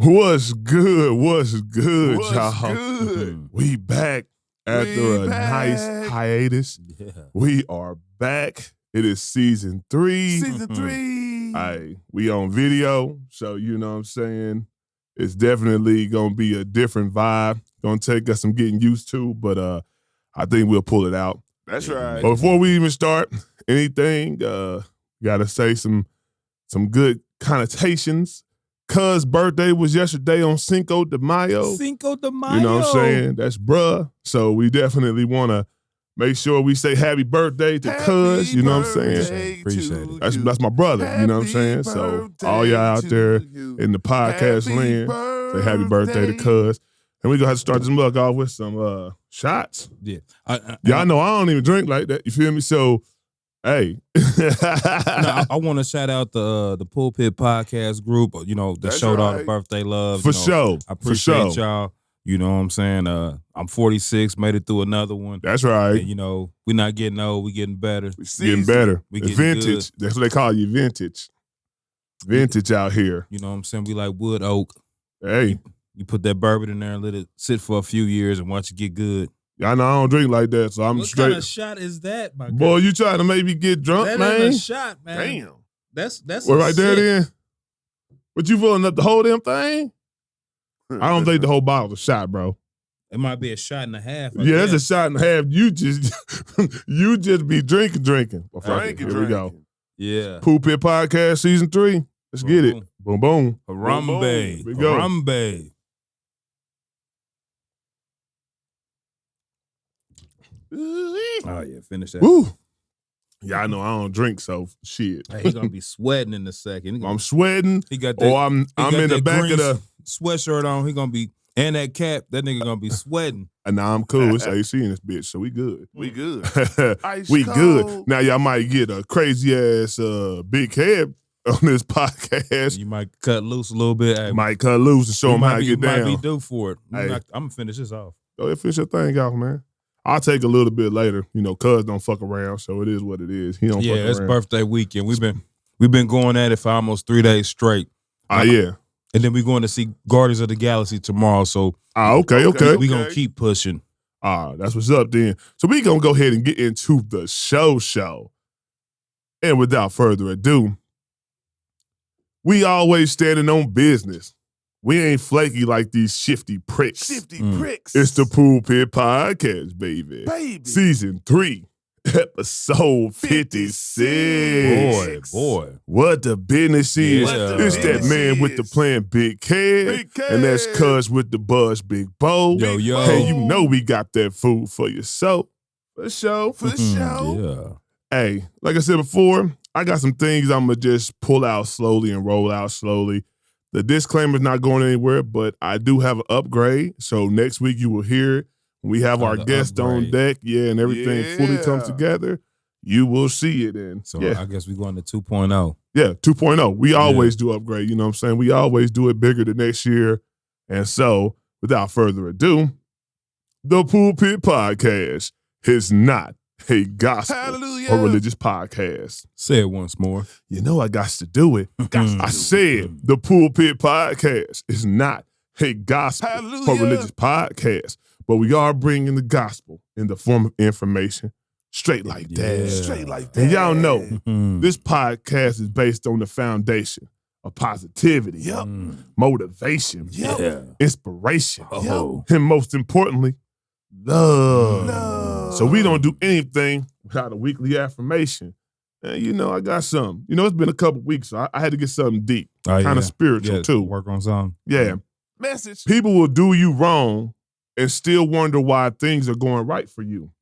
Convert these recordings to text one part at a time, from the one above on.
What's good? What's good, What's y'all? good? We back after a nice hiatus. Yeah. We are back. It is season 3. Season 3. We on video, so you know what I'm saying? It's definitely gonna be a different vibe. Gonna take us some getting used to, but I think we'll pull it out. That's right. But before we even start anything, gotta say some good connotations. Cuz birthday was yesterday on Cinco de Mayo. Cinco de Mayo. You know what I'm saying? That's bruh. So we definitely want to make sure we say happy birthday to Cuz. You know what I'm saying? Appreciate it. That's my brother. You know what I'm saying? So all y'all out there in the podcast land, say happy birthday to Cuz. And we gonna have to start this mug off with some shots. Yeah. Y'all know I don't even drink like that. You feel me? So, hey. I want to shout out the Pulpit Podcast group, you know, that showed all the birthday love. For sure. I appreciate y'all. You know what I'm saying? I'm 46, made it through another one. That's right. And, you know, we're not getting old, we getting better. Getting better. We getting vintage. good. That's what they call you, vintage. Vintage out here. You know what I'm saying? We like wood oak. Hey. You put that bourbon in there and let it sit for a few years and watch it get good. Y'all know I don't drink like that, so I'm what straight. What kind of shot is that, my boy? You trying to make me get drunk, that man? Ain't a shot, man. Damn. That's well, right there, then. But you filling up the whole damn thing? I don't think the whole bottle's a shot, bro. It might be a shot and a half. Yeah, that's a shot and a half. You just be drinking. Well, here we go. Yeah. Pulpit Podcast Season 3. Let's get it. Boom, boom. Harambe. Here we go. Harambe. Oh, yeah, finish that. Woo. Yeah, I know I don't drink, so shit. Hey, he's gonna be sweating in a second. I'm sweating. He got that. Or I'm in the back of the sweatshirt on. He gonna be and that cap. That nigga gonna be sweating. And now I'm cool. It's AC in this bitch, so we good. We good. We good. Now y'all might get a crazy ass big head on this podcast. You might cut loose a little bit. Hey, might cut loose and show them how to get down. Might be due for it. Hey. I'm gonna finish this off. Go ahead, finish your thing off, man. I'll take a little bit later. You know, Cuz don't fuck around, so it is what it is. He don't fuck around. Yeah, it's birthday weekend. We've been going at it for almost 3 days straight. Yeah. And then we're going to see Guardians of the Galaxy tomorrow. So okay. We're gonna keep pushing. That's what's up then. So we gonna go ahead and get into the show. And without further ado, we always standing on business. We ain't flaky like these shifty pricks. Pricks. It's the Pulpit Podcast, baby. Season 3, episode 56. Boy. What the business is. Yeah. It's that man with the plan, Big Kev. And that's Cuz with the buzz, Big Bo. Yo. And you know we got that food for your soul. For sure. Yeah. Hey, like I said before, I got some things I'm going to just pull out slowly and roll out slowly. The disclaimer's not going anywhere, but I do have an upgrade. So next week you will hear it. When we have our guest on deck, and everything fully comes together, you will see it. And so I guess we're going to 2.0. Yeah, 2.0. We always do upgrade, you know what I'm saying? We always do it bigger the next year. And so, without further ado, the Pulpit Podcast is not a gospel or religious podcast. Say it once more. You know I got to do it. I said the Pulpit Podcast is not a gospel or religious podcast, but we are bringing the gospel in the form of information straight like that. Straight like that. And y'all know this podcast is based on the foundation of positivity, motivation, inspiration, and most importantly, love. So we don't do anything without a weekly affirmation. And you know, I got something. You know, it's been a couple weeks, so I had to get something deep, kind of spiritual too. Work on something. Yeah. Message. People will do you wrong and still wonder why things are going right for you.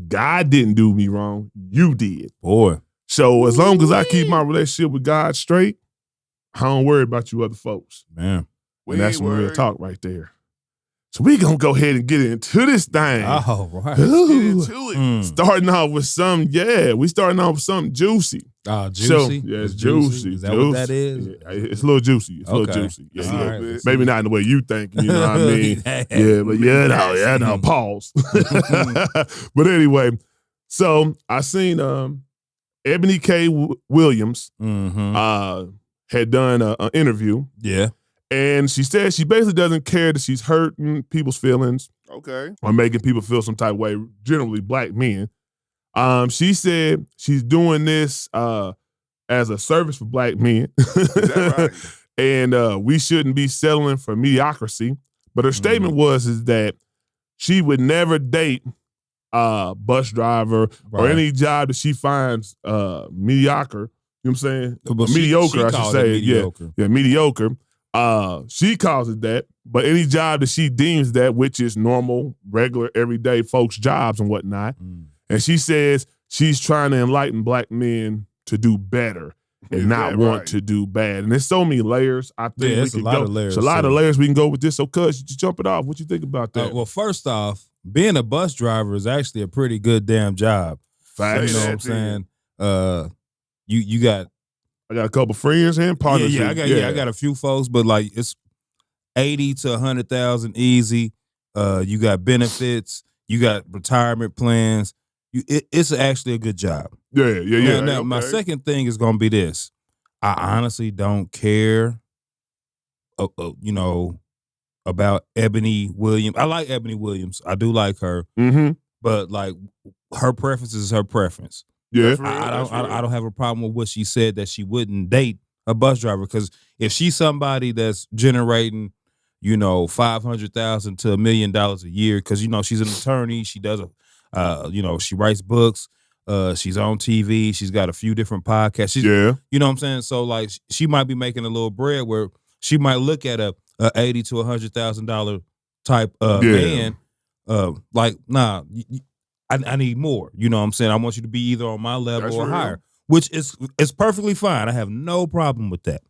God didn't do me wrong. You did. Boy. So as long as I keep my relationship with God straight, I don't worry about you other folks. Man. And that's some real talk right there. So we gonna go ahead and get into this thing. Oh, right. Ooh. Let's get into it. Starting off with something juicy. Juicy? So, yeah, it's juicy. Is that what that is? Yeah, it's a little juicy. It's a little juicy. Yeah, All yeah. right, Maybe not in the way you think, you know what I mean? Yeah, but no, pause. But anyway, so I seen Ebony K. Williams had done an interview. Yeah. And she said she basically doesn't care that she's hurting people's feelings. Okay. Or making people feel some type of way, generally black men. She said she's doing this as a service for black men. Is that right? And we shouldn't be settling for mediocrity. But her statement is that she would never date a bus driver or any job that she finds mediocre. You know what I'm saying? Mediocre, I should say. Mediocre. Yeah, mediocre. She calls it that, but any job that she deems that, which is normal, regular, everyday folks' jobs and whatnot. And she says she's trying to enlighten black men to do better and not want to do bad. And there's so many layers. I think it's a lot of layers. It's a lot of layers we can go with this. So, cuz, just jump it off. What you think about that? Well, first off, being a bus driver is actually a pretty good damn job. Facts. You know what I'm saying? You got. I got a couple friends and partners. I got a few folks, but like it's 80 to 100,000 easy. You got benefits. You got retirement plans. It's actually a good job. Yeah. Now, my second thing is gonna be this. I honestly don't care. About Ebony Williams. I like Ebony Williams. I do like her. Mm-hmm. But like her preference is her preference. Yeah. I don't have a problem with what she said that she wouldn't date a bus driver, because if she's somebody that's generating, $500,000 to $1 million a year, because she's an attorney, she does she writes books, she's on TV, she's got a few different podcasts. You know what I'm saying? So like she might be making a little bread where she might look at a $80,000 to $100,000 type man, like, nah, I need more. You know what I'm saying? I want you to be either on my level or higher, which is perfectly fine. I have no problem with that.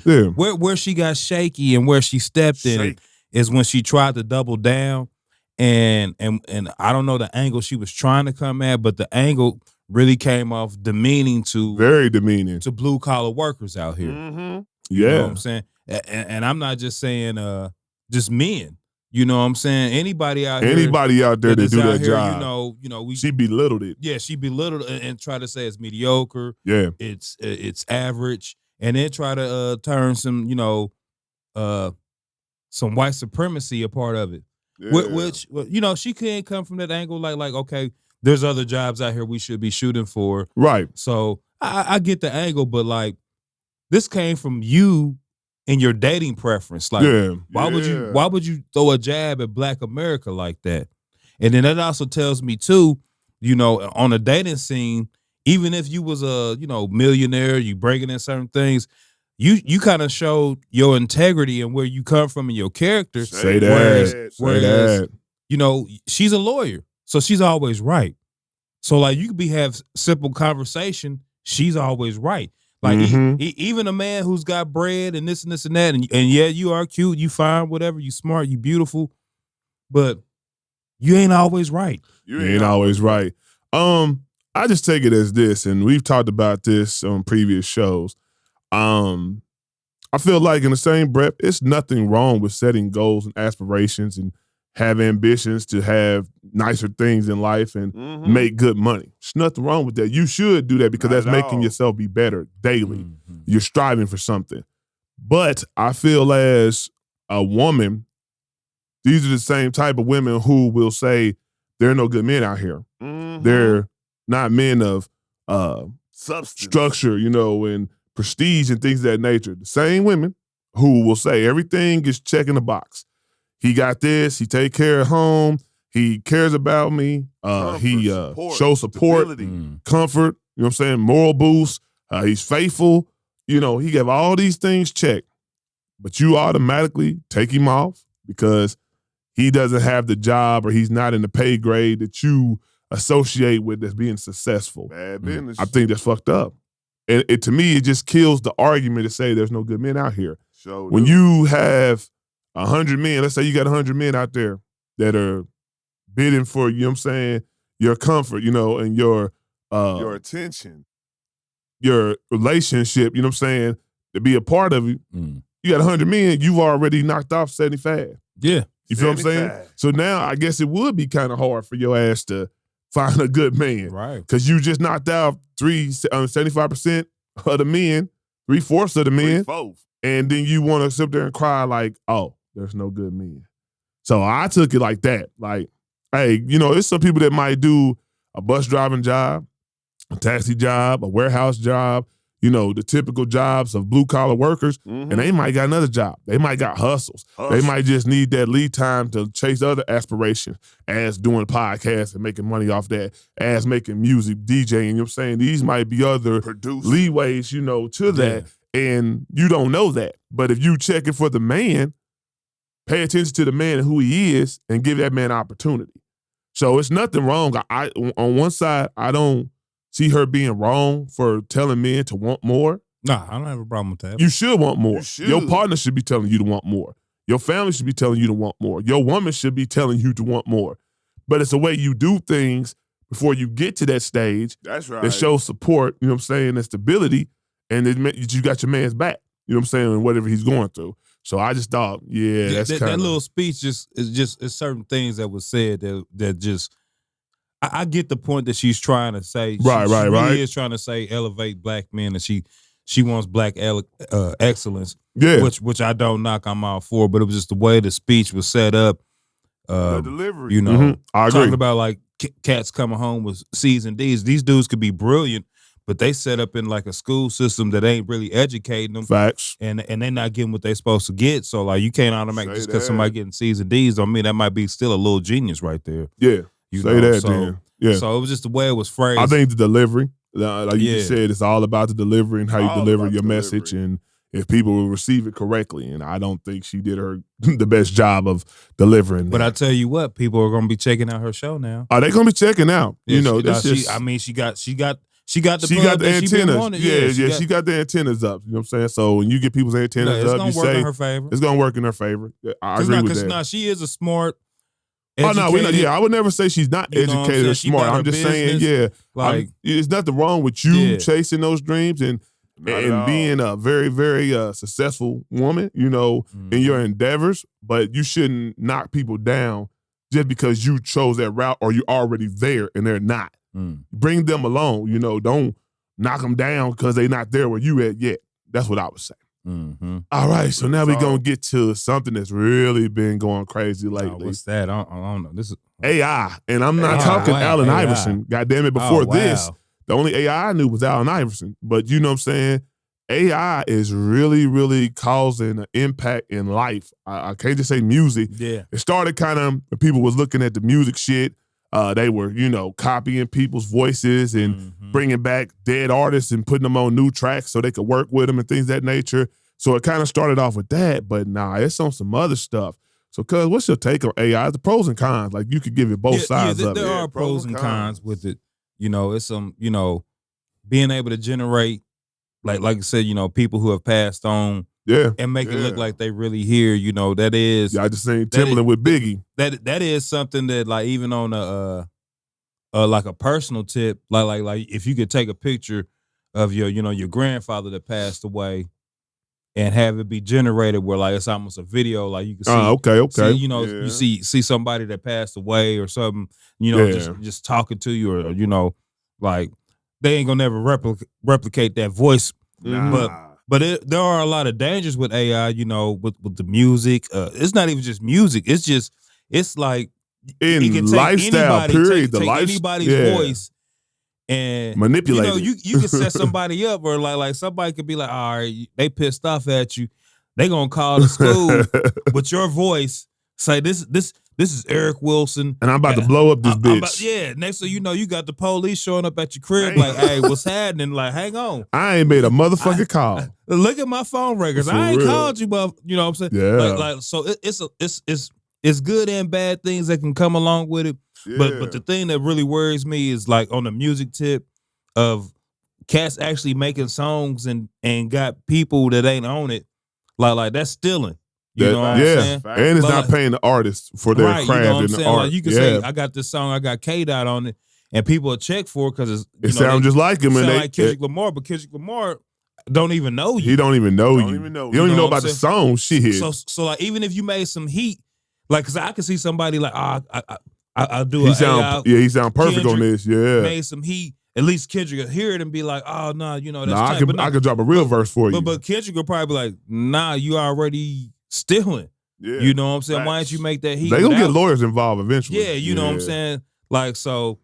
Yeah. Where she got shaky and where she stepped in it is when she tried to double down, and I don't know the angle she was trying to come at, but the angle really came off very demeaning to blue collar workers out here. Mm-hmm. You know what I'm saying? And I'm not just saying just men. You know what I'm saying? Anybody out there that do that job. She belittled it. Yeah, she belittled it and try to say it's mediocre. Yeah. It's average. And then try to turn some white supremacy a part of it. Yeah. Which she can't come from that angle like, okay, there's other jobs out here we should be shooting for. Right. So I get the angle, but like this came from you and your dating preference. Like, why would you throw a jab at Black America like that? And then that also tells me too, on a dating scene, even if you was a millionaire, you bringing in certain things, you kind of showed your integrity and where you come from and your character. Say that. Whereas she's a lawyer, so she's always right. So like you could have simple conversation, she's always right. Like even a man who's got bread and this and this and that, and yeah, you are cute, you fine, whatever, you smart, you beautiful, but you ain't always right. You ain't always right. I just take it as this, and we've talked about this on previous shows. I feel like in the same breath, it's nothing wrong with setting goals and aspirations and have ambitions to have nicer things in life and make good money. There's nothing wrong with that. You should do that because that's making yourself be better daily. You're striving for something. But I feel as a woman, these are the same type of women who will say there are no good men out here. They're not men of substance, structure, and prestige and things of that nature. The same women who will say everything is checking the box. He got this. He take care of home. He cares about me. He shows support, comfort. You know what I'm saying? Moral boost. He's faithful. He gave all these things checked, but you automatically take him off because he doesn't have the job or he's not in the pay grade that you associate with as being successful. Bad business. I think that's fucked up. And to me, it just kills the argument to say there's no good men out here. When you have 100 men, let's say you got 100 men out there that are bidding for, your comfort, and your attention, your relationship, to be a part of you. You got 100 men, you've already knocked off 75. Yeah. You feel what I'm saying? So now I guess it would be kind of hard for your ass to find a good man. Right. Because you just knocked out 75% of the men, 3/4 of the men. and then you want to sit there and cry like, oh, there's no good men. So I took it like that. Like, hey, it's some people that might do a bus driving job, a taxi job, a warehouse job, the typical jobs of blue collar workers, and they might got another job. They might got hustles. They might just need that lead time to chase other aspirations, as doing podcasts and making money off that, as making music, DJing. You know what I'm saying? These might be other leeways, to that, and you don't know that. But if you checking for the man, pay attention to the man and who he is, and give that man opportunity. So it's nothing wrong. I on one side, I don't see her being wrong for telling men to want more. Nah, I don't have a problem with that. You should want more. Your partner should be telling you to want more. Your family should be telling you to want more. Your woman should be telling you to want more. But it's the way you do things before you get to that stage. That's right. That shows support, and stability, and you got your man's back. You know what I'm saying? And whatever he's going through. So I just thought, that's kind of that little speech. It's certain things that was said that just. I get the point that she's trying to say. She really is trying to say elevate black men, and she wants black excellence. Yeah, which I don't knock. I'm all for, but it was just the way the speech was set up. The delivery. I agree. Talking about like cats coming home with C's and D's. These dudes could be brilliant, but they set up in like a school system that ain't really educating them. Facts. And they're not getting what they're supposed to get. So like you can't automatically just because somebody getting C's and D's don't mean that might be still a little genius right there. Yeah. Then. Yeah. So it was just the way it was phrased. I think the delivery, like you said, it's all about the delivery and how you deliver your message, and if people will receive it correctly. And I don't think she did the best job of delivering. But I tell you what, people are going to be checking out her show now. Are they going to be checking out? Yeah, she got the antennas. She got the antennas up. You know what I'm saying? So when you get people's antennas up, you say in her favor. It's going to work in her favor. I agree with that. No, she is a smart. I would never say she's not educated or smart. I'm just saying, there's nothing wrong with you chasing those dreams and being a very, very successful woman, in your endeavors. But you shouldn't knock people down just because you chose that route or you're already there and they're not. Bring them along. Don't knock them down because they're not there where you at yet. That's what I would say. All right, so now we're going to get to something that's really been going crazy lately. What's that? I don't know. This is AI, and I'm not talking Allen Iverson. God damn it, before this, the only AI I knew was Allen Iverson. But you know what I'm saying? AI is really, really causing an impact in life. I can't just say music. Yeah. It started kind of when people was looking at the music shit. They were, copying people's voices and bringing back dead artists and putting them on new tracks so they could work with them and things of that nature. So it kind of started off with that, but it's on some other stuff. So, cuz, what's your take on AI? The pros and cons. Like, you could give it both sides of it. There are pros and cons with it. It's some, being able to generate, like I said, people who have passed on. Yeah. And make it look like they really here, that is. Yeah, I just seen Timbaland with Biggie. That is something that, like, even on like a personal tip, like if you could take a picture of your grandfather that passed away and have it be generated where like it's almost a video, like you can see. Okay. See, you see somebody that passed away or something, just talking to you, or like they ain't gonna never replicate that voice. But there are a lot of dangers with AI, with the music. It's not even just music. It's like in it can take lifestyle anybody, period. Take anybody's voice and manipulate. You can set somebody up where like somebody could be like, all right, they pissed off at you. They gonna call the school with your voice. Say this is Eric Wilson, and I'm about to blow up this bitch. Next thing you know, you got the police showing up at your crib, like, hey, what's happening? Like, hang on, I ain't made a motherfucking call. Look at my phone records. I ain't called you, but you know what I'm saying. Yeah. So it's good and bad things that can come along with it. Yeah. But the thing that really worries me is like on the music tip of cats actually making songs and got people that ain't on it. Like that's stealing. You know what I'm saying? And it's not paying the artists for their craft and the art. Like you can say, I got this song, I got K-Dot on it, and people will check for it because it sounds just like him. And they like Kendrick Lamar, but Kendrick Lamar don't even know you. He don't even know you. He don't even know about the song. Shit. So like even if you made some heat, like because I can see somebody like I do. He sound perfect on this. Yeah, made some heat. at least Kendrick will hear it and be like, oh no, you know that's Nah, tight. I could drop a real verse for you. But Kendrick will probably be like, nah, you already stealing. Yeah. You know what I'm saying? Facts. Why don't you make that heat? They gonna get lawyers involved eventually. Yeah, you know what I'm saying? Like, so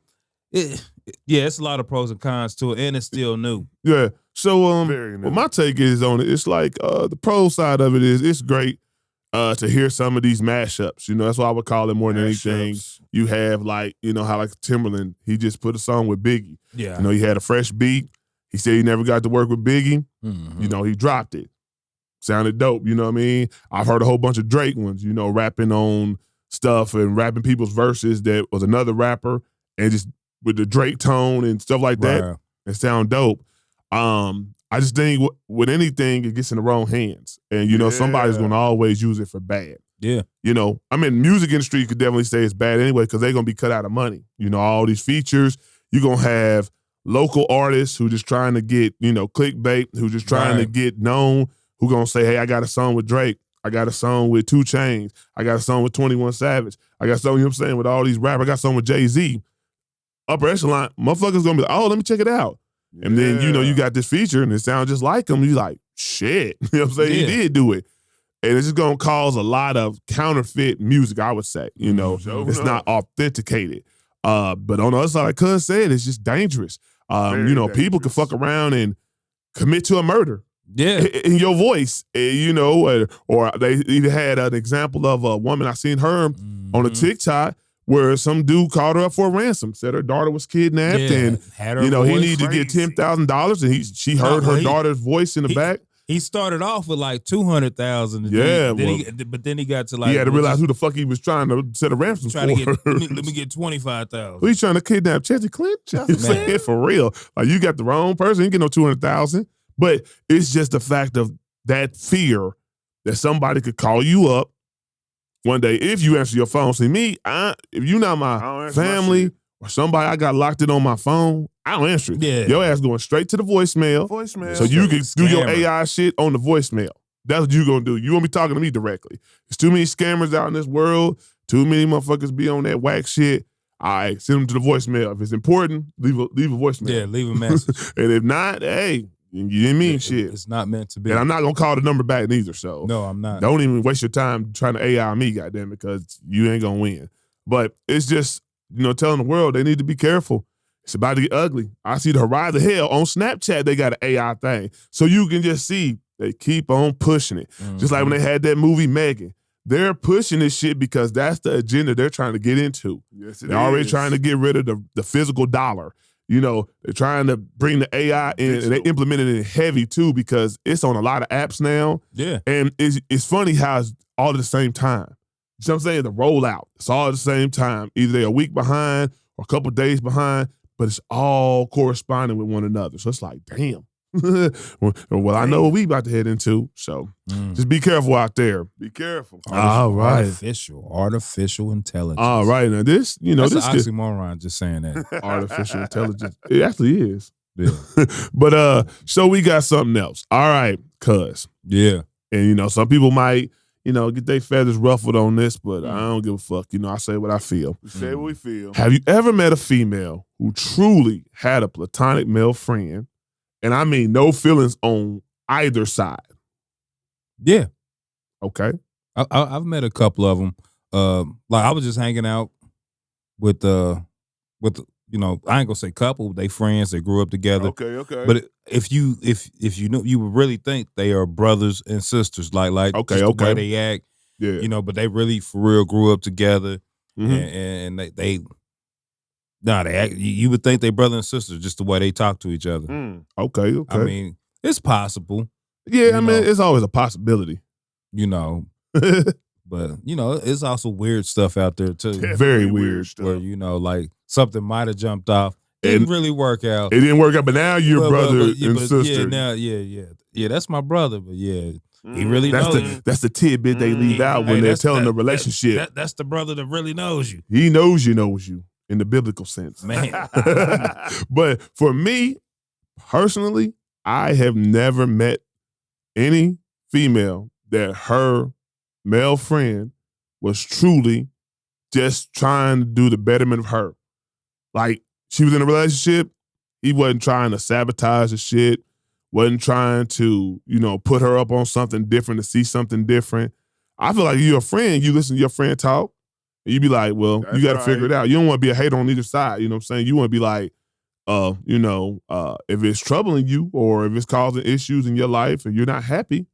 it's a lot of pros and cons to it, and it's still new. Yeah. So Very new. what my take is on it, it's like the pro side of it is it's great to hear some of these mashups. You know, that's what I would call it more than anything. You have like, you know, how like Timberland, he just put a song with Biggie. Yeah. You know, he had a fresh beat. He said he never got to work with Biggie. Mm-hmm. You know, he dropped it. Sounded dope, you know what I mean? I've heard a whole bunch of Drake ones, you know, rapping on stuff and rapping people's verses that was another rapper and just with the Drake tone and stuff like that. Right. It sound dope. I just think with anything, it gets in the wrong hands. And, you know, somebody's going to always use it for bad. Yeah. You know, I mean, music industry, you could definitely say it's bad anyway because they're going to be cut out of money. You know, all these features, you're going to have local artists who just trying to get, you know, clickbait, who just trying to get known, who going to say, hey, I got a song with Drake. I got a song with 2 Chainz. I got a song with 21 Savage. I got a song, you know what I'm saying, with all these rappers. I got a song with Jay-Z. Upper echelon, motherfuckers going to be like, oh, let me check it out. And then, you know, you got this feature and it sounds just like him. You like, shit. You know what I'm saying? He did do it. And it's just going to cause a lot of counterfeit music, I would say. You know, it's not authenticated. But on the other side, like Cuz said, it's just dangerous. You know, people can fuck around and commit to a murder. Yeah. In your voice, you know, or they even had an example of a woman, I seen her on a TikTok where some dude called her up for a ransom, said her daughter was kidnapped and, you know, he needed to get $10,000 and she heard her daughter's voice in the back. He started off with like 200,000. Yeah, but then he got to like he had to realize who the fuck he was trying to set a ransom for. Let me get 25,000. Who you trying to kidnap? Chelsea Clinton? For real. Like you got the wrong person. You get no 200,000. But it's just the fact of that fear that somebody could call you up one day if you answer your phone. See me, if you're not my family or somebody I got locked in on my phone, I don't answer it. Yeah. Your ass going straight to the voicemail. So you can do your AI shit on the voicemail. That's what you gonna do. You won't be talking to me directly. There's too many scammers out in this world. Too many motherfuckers be on that whack shit. All right, send them to the voicemail. If it's important, leave a voicemail. Yeah, leave a message. And if not, hey, you didn't mean shit. It's not meant to be. And I'm not gonna call the number back neither. So no, I'm not. Don't even waste your time trying to AI me, goddamn it, because you ain't gonna win. But it's just, you know, telling the world they need to be careful. It's about to get ugly. I see the horizon hell on Snapchat. They got an AI thing, so you can just see they keep on pushing it. Just like when they had that movie Megan. They're pushing this shit because that's the agenda they're trying to get into. Yes, they're already trying to get rid of the physical dollar. You know, they're trying to bring the AI in, and they implemented it heavy too because it's on a lot of apps now. Yeah. And it's funny how it's all at the same time. You know what I'm saying? The rollout, it's all at the same time. Either they're a week behind or a couple days behind, but it's all corresponding with one another. So it's like, damn. Well, I know what we about to head into. So just be careful out there. Be careful. All right. Artificial intelligence. All right. Now this, you know, that's this an oxymoron just saying that. Artificial intelligence. It actually is. Yeah. But so we got something else. All right, cuz. Yeah. And you know, some people might, you know, get their feathers ruffled on this, but I don't give a fuck. You know, I say what I feel. We say what we feel. Have you ever met a female who truly had a platonic male friend? And I mean no feelings on either side. Yeah. Okay. I've met a couple of them. Like I was just hanging out with you know, I ain't gonna say couple, they friends that grew up together. Okay. But if you know, you would really think they are brothers and sisters, like the way they act. Yeah. You know, but they really for real grew up together, and they act. You would think they brother and sister just the way they talk to each other. Okay. I mean, it's possible. Yeah, I mean, it's always a possibility. You know, but you know, it's also weird stuff out there too. Very weird stuff. Where you know, like something might have jumped off. Didn't really work out. It didn't work out, but now you're brother and sister. Yeah, now, yeah. That's my brother, but yeah, he really knows. That's the tidbit they leave out when they're telling the relationship. That's the brother that really knows you. He knows you in the biblical sense, man. But for me personally, I have never met any female that her male friend was truly just trying to do the betterment of her. Like, she was in a relationship, He wasn't trying to sabotage the shit, wasn't trying to, put her up on something different, to see something different. I feel like you're a friend, you listen to your friend talk, and you be like, well, you got to figure it out. You don't want to be a hater on either side, you know what I'm saying? You want to be like, if it's troubling you or if it's causing issues in your life and you're not happy,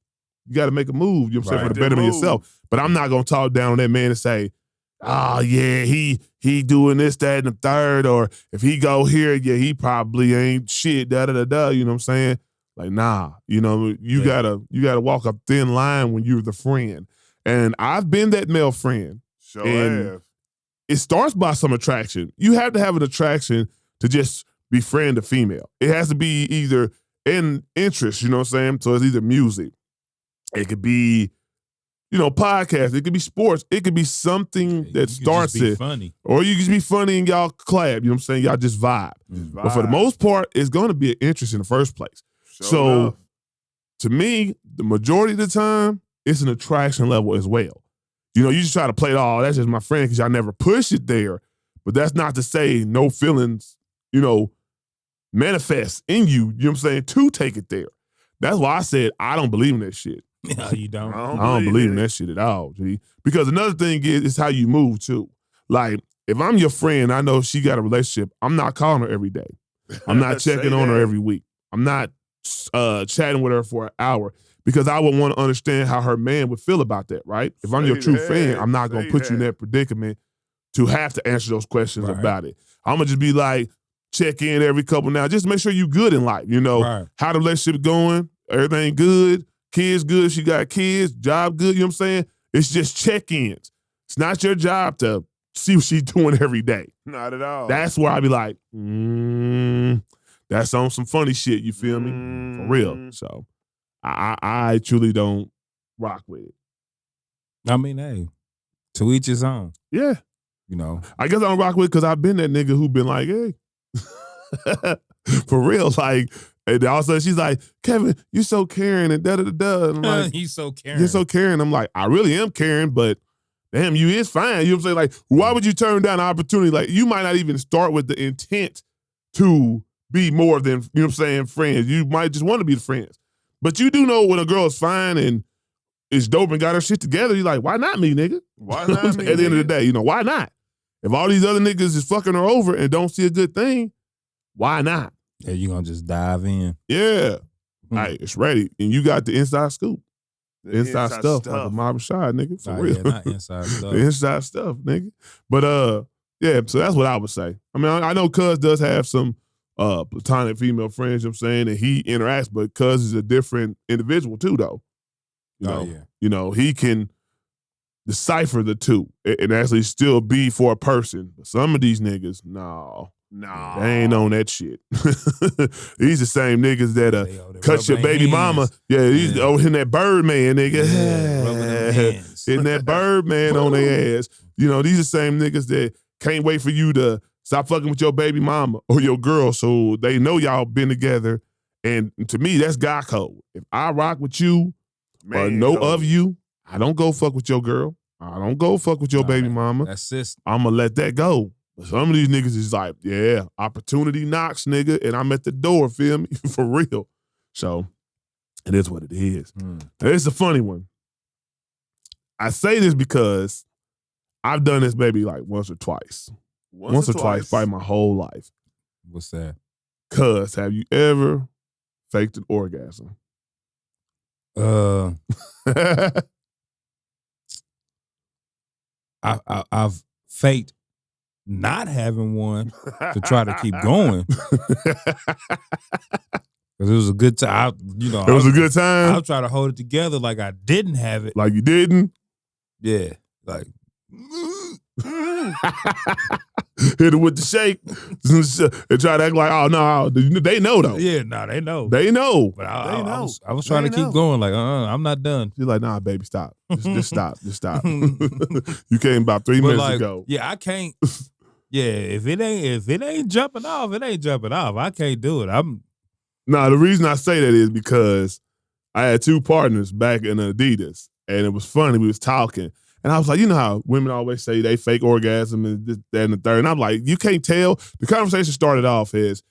you got to make a move, you know what I'm saying, for the betterment of yourself. But I'm not going to talk down on that man and say, oh, yeah, he doing this, that, and the third, or if he go here, yeah, he probably ain't shit, da-da-da-da, you know what I'm saying? Like, nah, you gotta walk a thin line when you're the friend. And I've been that male friend. Sure have. It starts by some attraction. You have to have an attraction to just befriend a female. It has to be either in interest, you know what I'm saying? So it's either music, it could be, podcasts, it could be sports, it could be something that starts it. Funny. Or you can just be funny and y'all collab, you know what I'm saying? Y'all just vibe. But for the most part, it's gonna be an interest in the first place. So to me, the majority of the time, it's an attraction level as well. You just try to play it all, that's just my friend, because y'all never push it there. But that's not to say no feelings, manifest in you, you know what I'm saying, to take it there. That's why I said I don't believe in that shit. No, you don't. I don't believe in that shit at all, G. Because another thing is how you move too. Like, if I'm your friend, I know she got a relationship, I'm not calling her every day. I'm not checking on her every week. I'm not chatting with her for an hour, because I would want to understand how her man would feel about that, right? If I'm your true fan, I'm not going to put you in that predicament to have to answer those questions about it. I'm going to just be like, check in every couple now, just make sure you good in life, how the relationship going, everything good, kids good, she got kids, job good, you know what I'm saying? It's just check-ins. It's not your job to see what she's doing every day. Not at all. That's where I be like, that's on some funny shit, you feel me? For real. So I truly don't rock with it. I mean, hey, to each his own. Yeah. I guess I don't rock with it because I've been that nigga who been like, hey. For real, like, and all of a sudden she's like, Kevin, you so caring and da-da-da-da. And I'm like, he's so caring. You're so caring. I'm like, I really am caring, but damn, you is fine. You know what I'm saying? Like, why would you turn down an opportunity? Like, you might not even start with the intent to be more than, you know what I'm saying, friends. You might just want to be the friends. But you do know when a girl is fine and is dope and got her shit together, you're like, why not me, nigga? Why not me? At the end of the day, why not? If all these other niggas is fucking her over and don't see a good thing, why not? Yeah, you gonna just dive in. Yeah. Right, it's ready. And you got the inside scoop. The inside stuff. Like a Mob Rashad, nigga. For real. Yeah, not inside stuff. The inside stuff, nigga. But yeah, so that's what I would say. I mean, I know Cuz does have some platonic female friends, you know what I'm saying, and he interacts, but Cuz is a different individual too, though. He can decipher the two and actually still be for a person. But some of these niggas, no, they ain't on that shit. These the same niggas that cut your baby mama. Yeah, he's in that Birdman, nigga. Hitting that Birdman on their ass. These the same niggas that can't wait for you to stop fucking with your baby mama or your girl so they know y'all been together. And to me, that's guy code. If I rock with you or know of you, I don't go fuck with your girl. I don't go fuck with your baby mama. That's sis. I'm going to let that go. But some of these niggas is like, yeah, opportunity knocks, nigga, and I'm at the door, feel me? For real. So it is what it is. It's a funny one. I say this because I've done this maybe like once or twice. Once or twice, probably my whole life. What's that? Cuz, have you ever faked an orgasm? I've faked not having one to try to keep going. Because it was a good time. It was a good time. I'll try to hold it together like I didn't have it. Like you didn't? Yeah. Like hit it with the shake and try to act like, oh no, they know though. Yeah, nah, they know. They know. But I was trying to keep going. Like, I'm not done. You're like, nah, baby, stop. Just stop. Just stop. You came about 3 minutes ago. Yeah, I can't. Yeah, if it ain't jumping off, it ain't jumping off. I can't do it. The reason I say that is because I had two partners back in Adidas, and it was funny. We was talking, and I was like, you know how women always say they fake orgasm and this, that, and the third. And I'm like, you can't tell. The conversation started off as,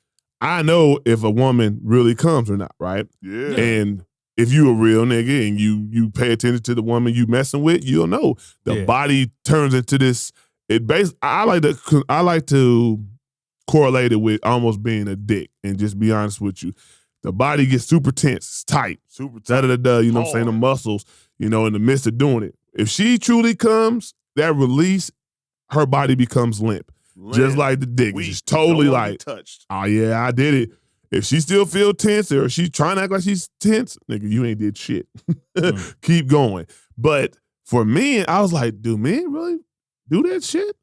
I know if a woman really comes or not, right? Yeah. And if you a real nigga and you pay attention to the woman you messing with, you'll know the Yeah. body turns into this. I like to correlate it with almost being a dick and just be honest with you. The body gets super tense, it's tight, Super tight. da-da-da-da, you know what I'm saying? The Hard. muscles, in the midst of doing it. If she truly comes, that release, her body becomes limp. Just like the dick. It's just totally like, touched. oh yeah, I did it. If she still feel tense or she's trying to act like she's tense, nigga, you ain't did shit. Keep going. But for men, I was like, do men really do that shit?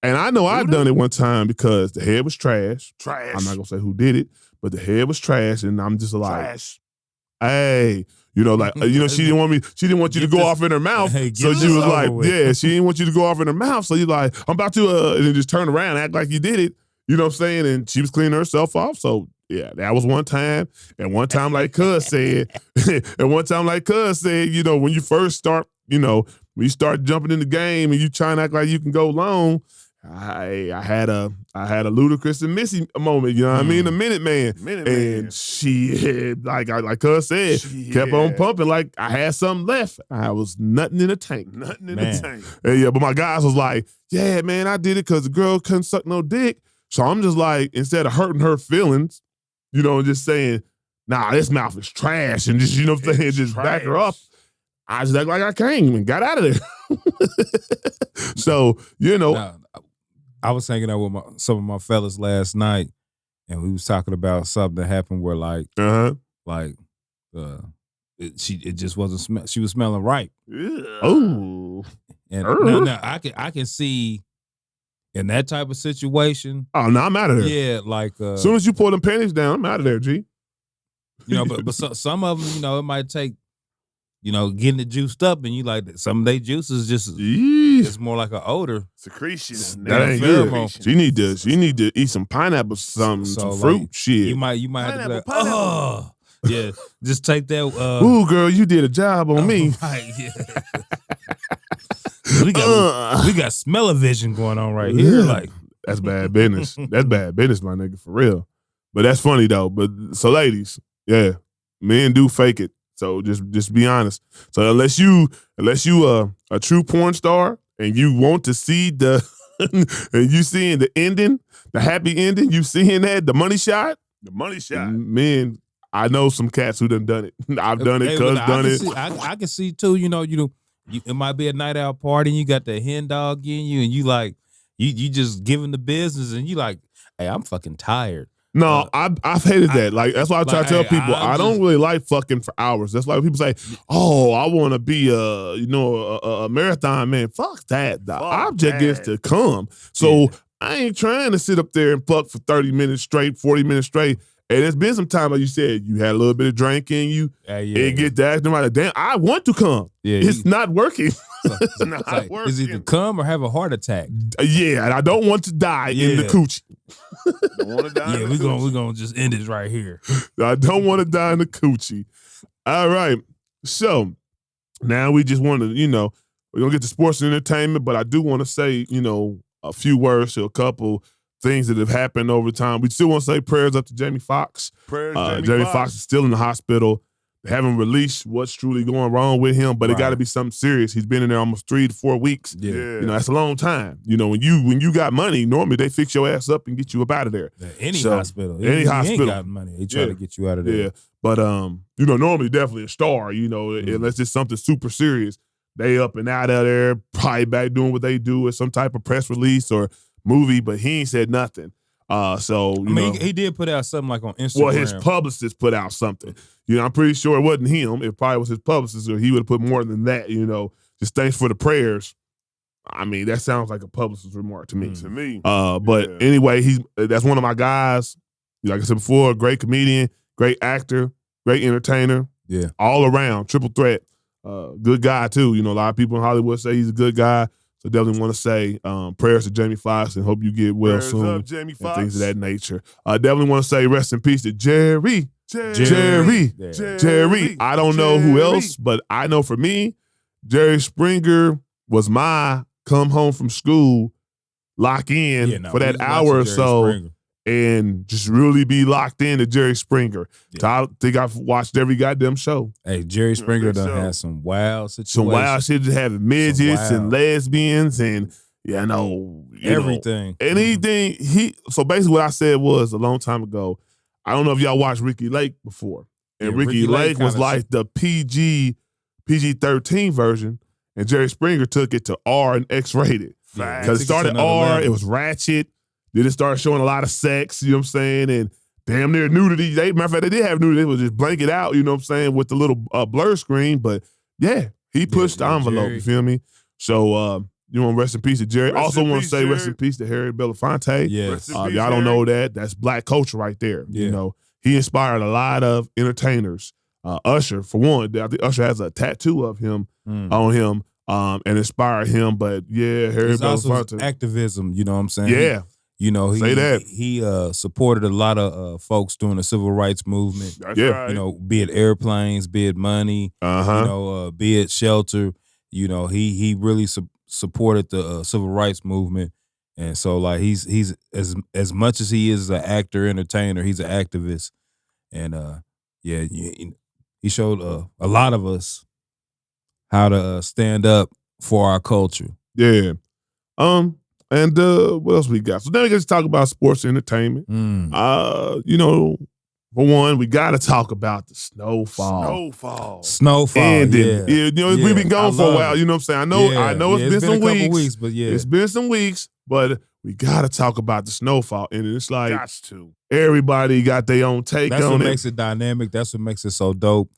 And I know I've done it one time because the head was trash. Trash. I'm not gonna say who did it, but the head was trash, and I'm just like, Trash. hey, she didn't want you to go off in her mouth. Hey, So get she this was over like, with. yeah, she didn't want you to go off in her mouth. So you're like, I'm about to, and then just turn around and act like you did it. You know what I'm saying? And she was cleaning herself off. So yeah, that was one time. And one time, like Cuz said, when you first start, when you start jumping in the game and you trying to act like you can go long, I had a Ludacris and Missy moment, you know what I mean? The Minute Man. And she had, like Cuz said, kept on pumping like I had something left. I was nothing in the tank. Nothing in the tank. And yeah, but my guys was like, yeah, man, I did it because the girl couldn't suck no dick. So I'm just like, instead of hurting her feelings, just saying, nah, this mouth is trash, and just, just back her up. I just act like I came and got out of there. So, Now, I was hanging out with some of my fellas last night, and we was talking about something that happened where it just wasn't she was smelling right. Oh. And now I can see in that type of situation. Oh, no, I'm out of there. Yeah, like as soon as you pull them panties down, I'm out of there, G. But some of them, it might take, getting it juiced up, and you like some of they juices just it's more like an odor secretion. That ain't good. She need to eat some pineapple, some fruit like, shit. You might have to be like, oh yeah, just take that. Ooh, girl, you did a job on me. Right, yeah. we got smell-o-vision going on right here. Like that's bad business. That's bad business, my nigga, for real. But that's funny though. But so ladies, yeah, men do fake it. So just be honest. So unless you a true porn star and you want to see the and you seeing the ending, the happy ending, you seeing that, the money shot. Men, I know some cats who done it. I've done it, Cuz done it. I can see too, it might be a night out party and you got the hen dog in you and you like you just giving the business and you like, hey, I'm fucking tired. No, I've hated that. Like that's why I try to tell people I don't really like fucking for hours. That's why people say, "Oh, I want to be a marathon man." Fuck that. The object is to come. So I ain't trying to sit up there and fuck for 30 minutes straight, 40 minutes straight. And it's been some time, like you said, you had a little bit of drink in you. It get that. Like, damn, I want to come. Yeah, it's not working. It's not working. Is either come or have a heart attack. Yeah, and I don't want to die in the coochie. Don't want to die. Yeah, we're gonna just end it right here. I don't want to die in the coochie. All right. So now we just want to, we're gonna get to sports and entertainment, but I do want to say, a few words to a couple things that have happened over time. We still want to say prayers up to Jamie Foxx. Jamie Foxx is still in the hospital. They haven't released what's truly going wrong with him, but it got to be something serious. He's been in there almost 3 to 4 weeks. Yeah. That's a long time. When you got money, normally they fix your ass up and get you up out of there. Any hospital. Any hospital. Ain't got money. They try to get you out of there. Yeah. But normally definitely a star, unless it's something super serious. They up and out of there, probably back doing what they do at some type of press release or movie, but he ain't said nothing. He did put out something like on Instagram. Well, his publicist put out something. I'm pretty sure it wasn't him. It probably was his publicist, or he would have put more than that. Just thanks for the prayers. I mean, that sounds like a publicist's remark to me. But anyway, that's one of my guys. Like I said before, great comedian, great actor, great entertainer. Yeah, all around, triple threat. Good guy too. A lot of people in Hollywood say he's a good guy. So definitely want to say prayers to Jamie Foxx and hope you get well prayers soon. Up, Jamie Foxx. And things of that nature. Definitely want to say rest in peace to Jerry. I don't know who else, but I know for me, Jerry Springer was my come home from school, lock in for that hour or so. Springer. and just really be locked into Jerry Springer. Yeah. So I think I've watched every goddamn show. Hey, Jerry Springer think done so. had some wild situations. Some wild shit, just having midgets and wild. lesbians and Everything. anything. So basically what I said was a long time ago, I don't know if y'all watched Ricky Lake before. And Yeah, Ricky Ricky Lake Lake was kinda like the PG-13 version, and Jerry Springer took it to R and X-rated. Facts. Because it started another R, level. it was ratchet. Then it started showing a lot of sex, you know what I'm saying? And damn near nudity. Matter of fact, they did have nudity. They would just blank it out, you know what I'm saying, with the little blur screen. But yeah, he pushed the envelope, Jerry. you feel me? So you want to rest in peace to Jerry. Rest Also in want to peace, say rest Jerry. in peace to Harry Belafonte. Yes. Rest in If peace, y'all don't Harry. know that, that's black culture right there. Yeah. You know, he inspired a lot of entertainers. Usher, for one, I think Usher has a tattoo of him on him and inspired him. But yeah, Harry It's also Belafonte. activism, you know what I'm saying? Yeah. You know, Say that. he supported a lot of folks during the civil rights movement. That's Yeah. right. You know, be it airplanes, be it money, Uh-huh. you know, be it shelter. You know, he really supported the civil rights movement, and so like he's as much as he is an actor, entertainer, he's an activist, and he showed a lot of us how to stand up for our culture. Yeah. And what else we got? So then we get to talk about sports entertainment. You know, for one, we got to talk about the snowfall. Snowfall, Ending. yeah. You know, Yeah, we've been I gone for a love while. it. You know what I'm saying? I know it's been some a couple weeks. weeks, but yeah, It's been some weeks, but we got to talk about the snowfall. And it's like Gots to. everybody got their own take that's on what it. makes it dynamic. That's what makes it so dope.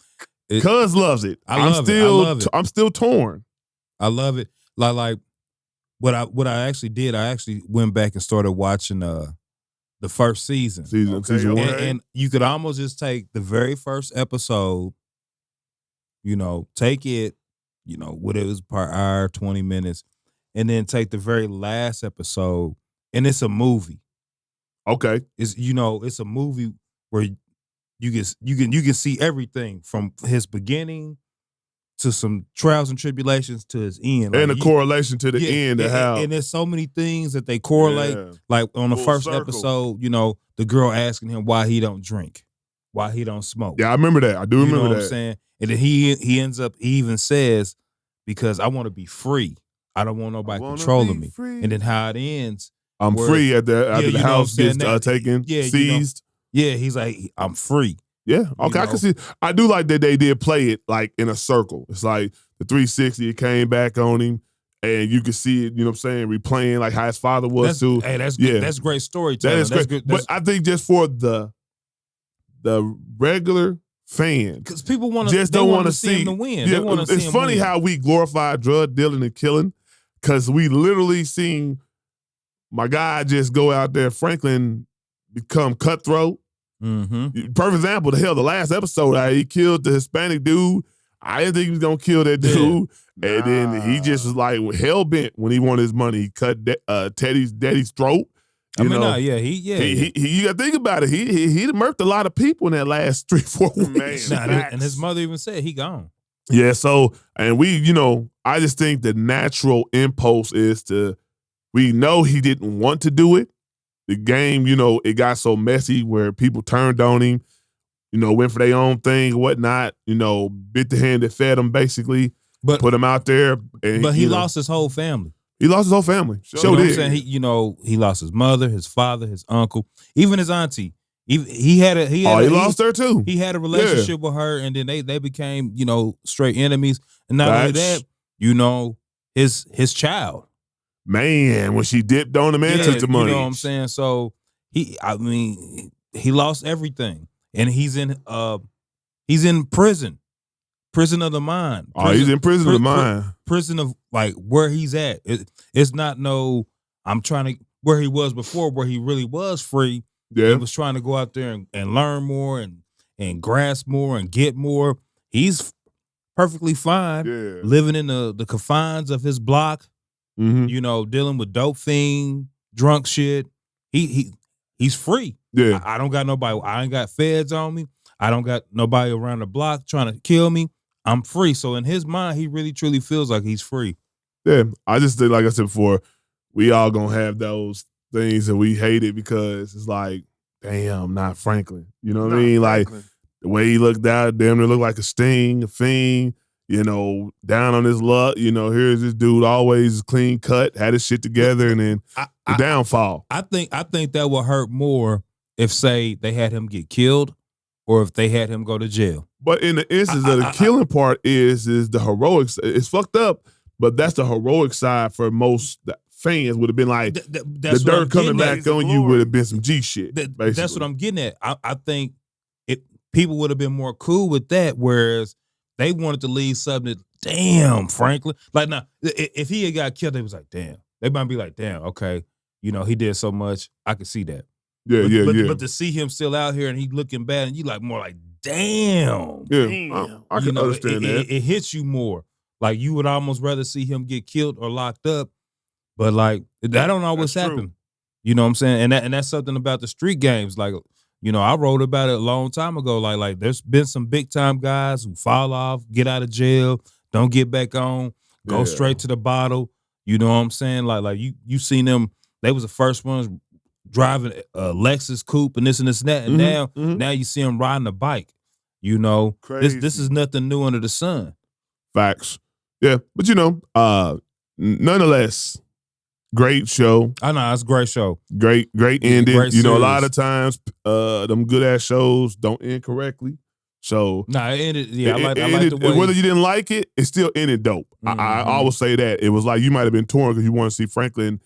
Cuz loves it. I love it. I'm still torn. I love it. Like what I actually did, I actually went back and started watching the first season. Season one. And you could almost just take the very first episode, you know, take it, you know, what it was per hour, 20 minutes, and then take the very last episode, and it's a movie. Okay. It's it's a movie where you can see everything from his beginning to some trials and tribulations to his end. And the correlation to the end of how. And there's so many things that they correlate. Yeah. Like on the Full first circle. episode, you know, the girl asking him why he don't drink, why he don't smoke. Yeah, I remember that. I do You remember know what that. I'm saying? And then he ends up, he even says, because I want to be free. I don't want nobody wanna controlling be me. free. And then how it ends, I'm where- free after you the know what I'm house saying? gets That- taken, yeah, you know. seized. yeah, he's like, I'm free. Yeah, okay, I know. can see. I do like that they did play it like in a circle. It's like the 360, it came back on him, and you could see it. You know what I'm saying? Replaying like how his father was too. Hey, that's Yeah. good. That's great storytelling. That is That's great. good. But I think just for the regular fan, Because people want to just they don't want want to see him to win. Yeah, They want to see it's him funny win. how we glorify drug dealing and killing, because we literally seen my guy just go out there, Franklin, become cutthroat. Mm-hmm. Perfect example. The last episode, he killed the Hispanic dude. I didn't think he was gonna kill that Yeah. dude, and then he Nah. just was like hell bent when he wanted his money. He cut Teddy's daddy's throat. I You mean, know, he you got to think about it. He murked a lot of people in that last 3-4 Man. weeks. Nah, Facts. and his mother even said he gone. Yeah, so and I just think the natural impulse is we know he didn't want to do it. The game, it got so messy where people turned on him, went for their own thing, whatnot, bit the hand that fed him basically, But put him out there. And, but he lost his whole family. He lost his whole family. Sure Sure You know what I'm did. saying? He lost his mother, his father, his uncle, even his auntie. He Lost her too. He had a relationship with her, and then they became, straight enemies. And not only Facts. that, his child. Man, when she dipped on him and took the money. You know what I'm saying? So he lost everything. And he's in prison. Prison of the mind. He's in prison of the mind. Prison of like where he's at. It's not I'm trying to where he was before, where he really was free. Yeah. He was trying to go out there and learn more and grasp more and get more. He's perfectly fine Yeah. living in the confines of his block, Mm-hmm. dealing with dope fiend, drunk shit. He's free. Yeah. I don't got nobody. I ain't got feds on me. I don't got nobody around the block trying to kill me. I'm free. So in his mind, he really truly feels like he's free. Yeah. I just think, like I said before, we all gonna have those things that we hated because it's like, damn, not Franklin. You know what I Nah, mean? Franklin. Like the way he looked out, damn, it looked like a sting, a fiend. You know, down on his luck. You know, here's this dude always clean cut, had his shit together, and then the downfall. I think that would hurt more if, say, they had him get killed, or if they had him go to jail. But in the instance of the killing part is the heroics. It's fucked up, but that's the heroic side for most fans. Would have been like That's the what I'm dirt coming getting at. back on you would have been some G shit. That's what I'm getting at. I think people would have been more cool with that, whereas they wanted to leave something that, damn, Franklin. Like, now, if he had got killed, they was like, damn. They might be like, damn, okay, you know, he did so much. I could see that. But to see him still out here and he looking bad, and you like more like, damn. Yeah, I can understand that. It hits you more. Like, you would almost rather see him get killed or locked up, but like that don't always happen. True. You know what I'm saying? And that's something about the street games. Like, you know, I wrote about it a long time ago. Like there's been some big time guys who fall off, get out of jail, don't get back on, go straight to the bottle. You know what I'm saying? Like you seen them. They was the first ones driving a Lexus coupe and this and that. And now you see them riding a bike. You know, this is nothing new under the sun. Facts. Yeah, but you know, nonetheless, great show. I know, it's a great show. Great ending. Great you know, a series. lot of times, them good ass shows don't end correctly. So it ended. Yeah, I like ended, the way. whether you didn't like it, it still ended dope. I always say that it was like you might have been torn because you want to see Franklin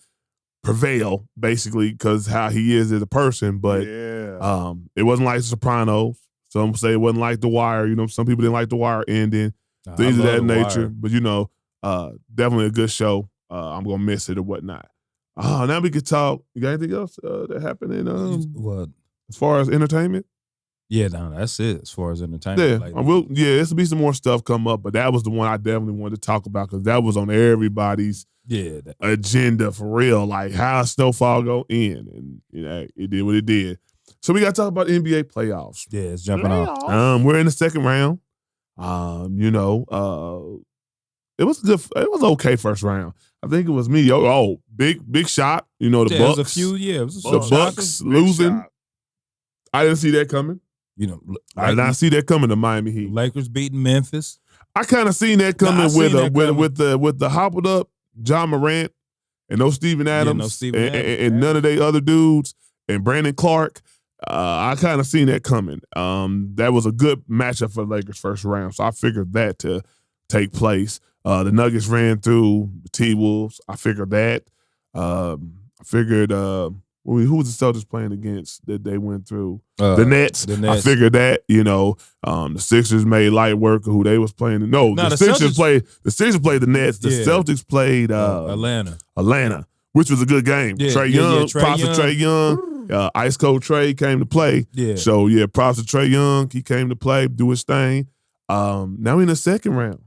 prevail, basically, because how he is as a person. But it wasn't like Sopranos. Some say it wasn't like The Wire. You know, some people didn't like The Wire ending. Things of that nature. But you know, definitely a good show. I'm gonna miss it or whatnot. Now we could talk. You got anything else that happened in what? As far as entertainment? Yeah, no, that's it. As far as entertainment, There'll be some more stuff come up, but that was the one I definitely wanted to talk about because that was on everybody's agenda for real. Like how Snowfall go in, and you know it did what it did. So we got to talk about NBA playoffs. Yeah, it's jumping off. We're in the second round. You know, it was good. It was okay first round. I think it was mediocre. Oh, big shot. You know, the Bucks. It was a few. Yeah, it was the Bucks losing. I didn't see that coming. You know, I did not see that coming to Miami Heat. Lakers beating Memphis. I kind of seen that coming with the hobbled up John Morant and no Steven Adams, and none of they other dudes and Brandon Clark. I kind of seen that coming. That was a good matchup for the Lakers first round, so I figured that to take place. The Nuggets ran through the T-Wolves. I figured that. I figured who was the Celtics playing against that they went through? The Nets. I figured that, you know, the Sixers made light work of who they was playing. No, the Sixers played the Nets. The Celtics played Atlanta, which was a good game. Trae Young, props to Trae Young. Ice Cold Trae came to play. Yeah. So yeah, props to Trae Young. He came to play, do his thing. Now we in the second round.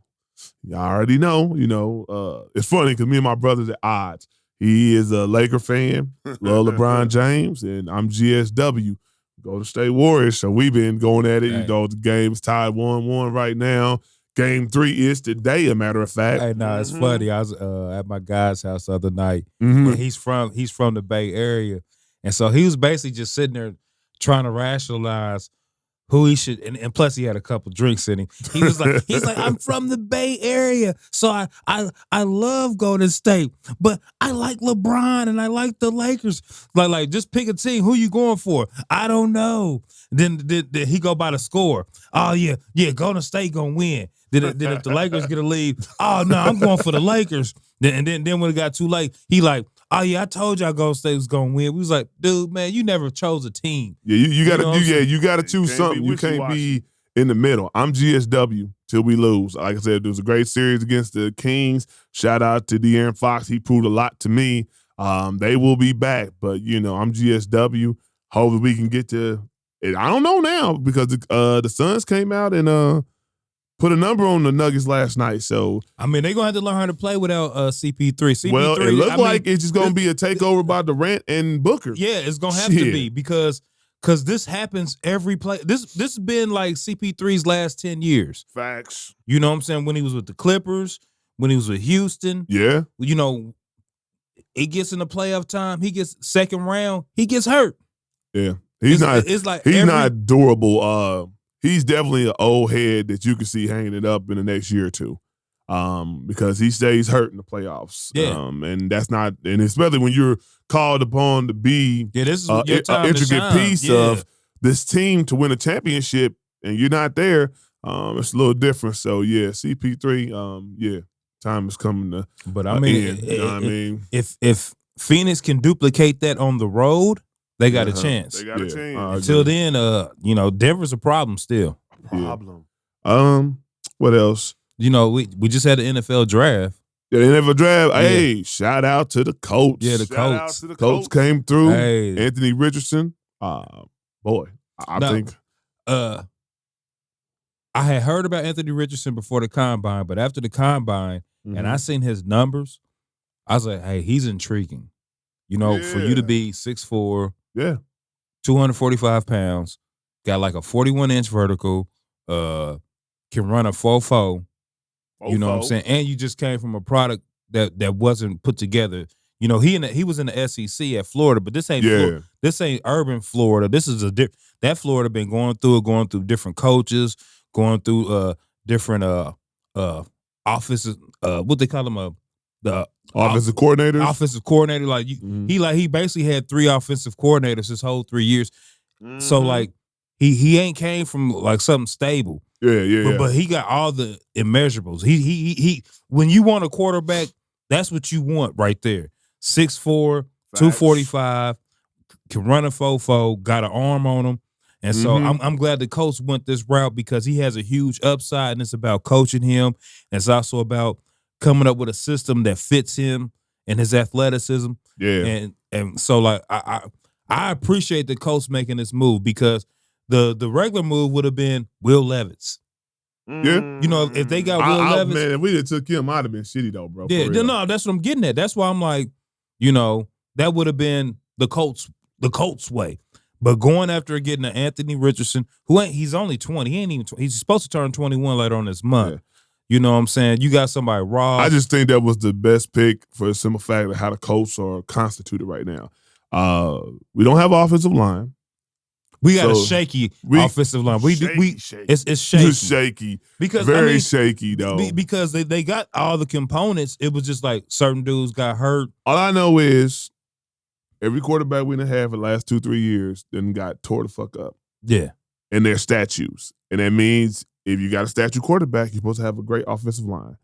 Y'all already know, you know, it's funny because me and my brother's at odds. He is a Laker fan, love LeBron James, and I'm GSW, Golden State Warriors. So we've been going at it. You know, the game's tied 1-1 right now. Game 3 is today, a matter of fact. Hey, no, it's funny. I was at my guy's house the other night. And he's from the Bay Area. And so he was basically just sitting there trying to rationalize who he should, and plus he had a couple drinks in him. He's like, I'm from the Bay Area, so I love Golden State, but I like LeBron and I like the Lakers. Like just pick a team. Who you going for? I don't know. Then he go by the score. Oh yeah, Golden State gonna win. Then if the Lakers get a lead, oh no, I'm going for the Lakers. Then when it got too late, he like, oh yeah, I told y'all Golden State was gonna win. We was like, dude, man, you never chose a team. Yeah, you gotta choose something. You can't be in the middle. I'm GSW till we lose. Like I said, there was a great series against the Kings. Shout out to De'Aaron Fox. He proved a lot to me. They will be back, but you know, I'm GSW. Hopefully we can get to it. I don't know now because the Suns came out and put a number on the Nuggets last night. So I mean, they're gonna have to learn how to play without CP3. Well, it looked like it's just gonna be a takeover by Durant and Booker. Yeah, it's gonna have to be because this happens every play. This has been like CP3's last 10 years. Facts. You know what I'm saying? When he was with the Clippers, when he was with Houston. Yeah. You know, it gets in the playoff time, he gets second round, he gets hurt. Yeah. He's It's not durable. He's definitely an old head that you can see hanging it up in the next year or two. Because he stays hurt in the playoffs. Yeah. And that's not, and especially when you're called upon to be this is your time an to intricate shine. piece of this team to win a championship, and you're not there. It's a little different. So yeah, CP3. Time is coming to. But I mean, end, you know what I mean, if Phoenix can duplicate that on the road, they got a chance. They got a chance. Until then, Denver's a problem still. Problem. What else? We just had the NFL draft. Yeah, they never draft. Yeah. Hey, shout out to the Colts. Yeah, the Shout out Colts. to the Colts came through. Hey. Anthony Richardson. Boy, I think. I had heard about Anthony Richardson before the combine, but after the combine, and I seen his numbers, I was like, hey, he's intriguing. For you to be 6'4", 245 pounds, got like a 41-inch vertical, can run a 4.4. You know what I'm saying? And you just came from a product that wasn't put together. He was in the SEC at Florida, but this ain't Florida. This ain't urban Florida. This is that Florida been going through different coaches, going through different offices. What they call them? The offensive coordinators. Offensive coordinator. Like he basically had 3 offensive coordinators his whole 3 years. So like he ain't came from like something stable. But he got all the immeasurables. He when you want a quarterback, that's what you want right there. 6'4", 245, can run a 4.4, got an arm on him. And so I'm glad the coach went this route because he has a huge upside, and it's about coaching him. And it's also about coming up with a system that fits him and his athleticism. Yeah. And so like I appreciate the coach making this move because the regular move would have been Will Levis. Yeah. If they got Will Levis. Man, if we done took him, I'd have been shitty though, bro. Yeah, no, that's what I'm getting at. That's why I'm like, that would have been the Colts way. But going after getting an Anthony Richardson, he's only 20. He ain't even he's supposed to turn 21 later on this month. Yeah. You know what I'm saying? You got somebody raw. I just think that was the best pick for the simple fact of how the Colts are constituted right now. We don't have offensive line. We got a shaky offensive line. It's shaky. It's shaky. Because very shaky though. Because they got all the components. It was just like certain dudes got hurt. All I know is every quarterback we done had for the last 2-3 years then got tore the fuck up. Yeah. And they're statues. And that means if you got a statue quarterback, you're supposed to have a great offensive line.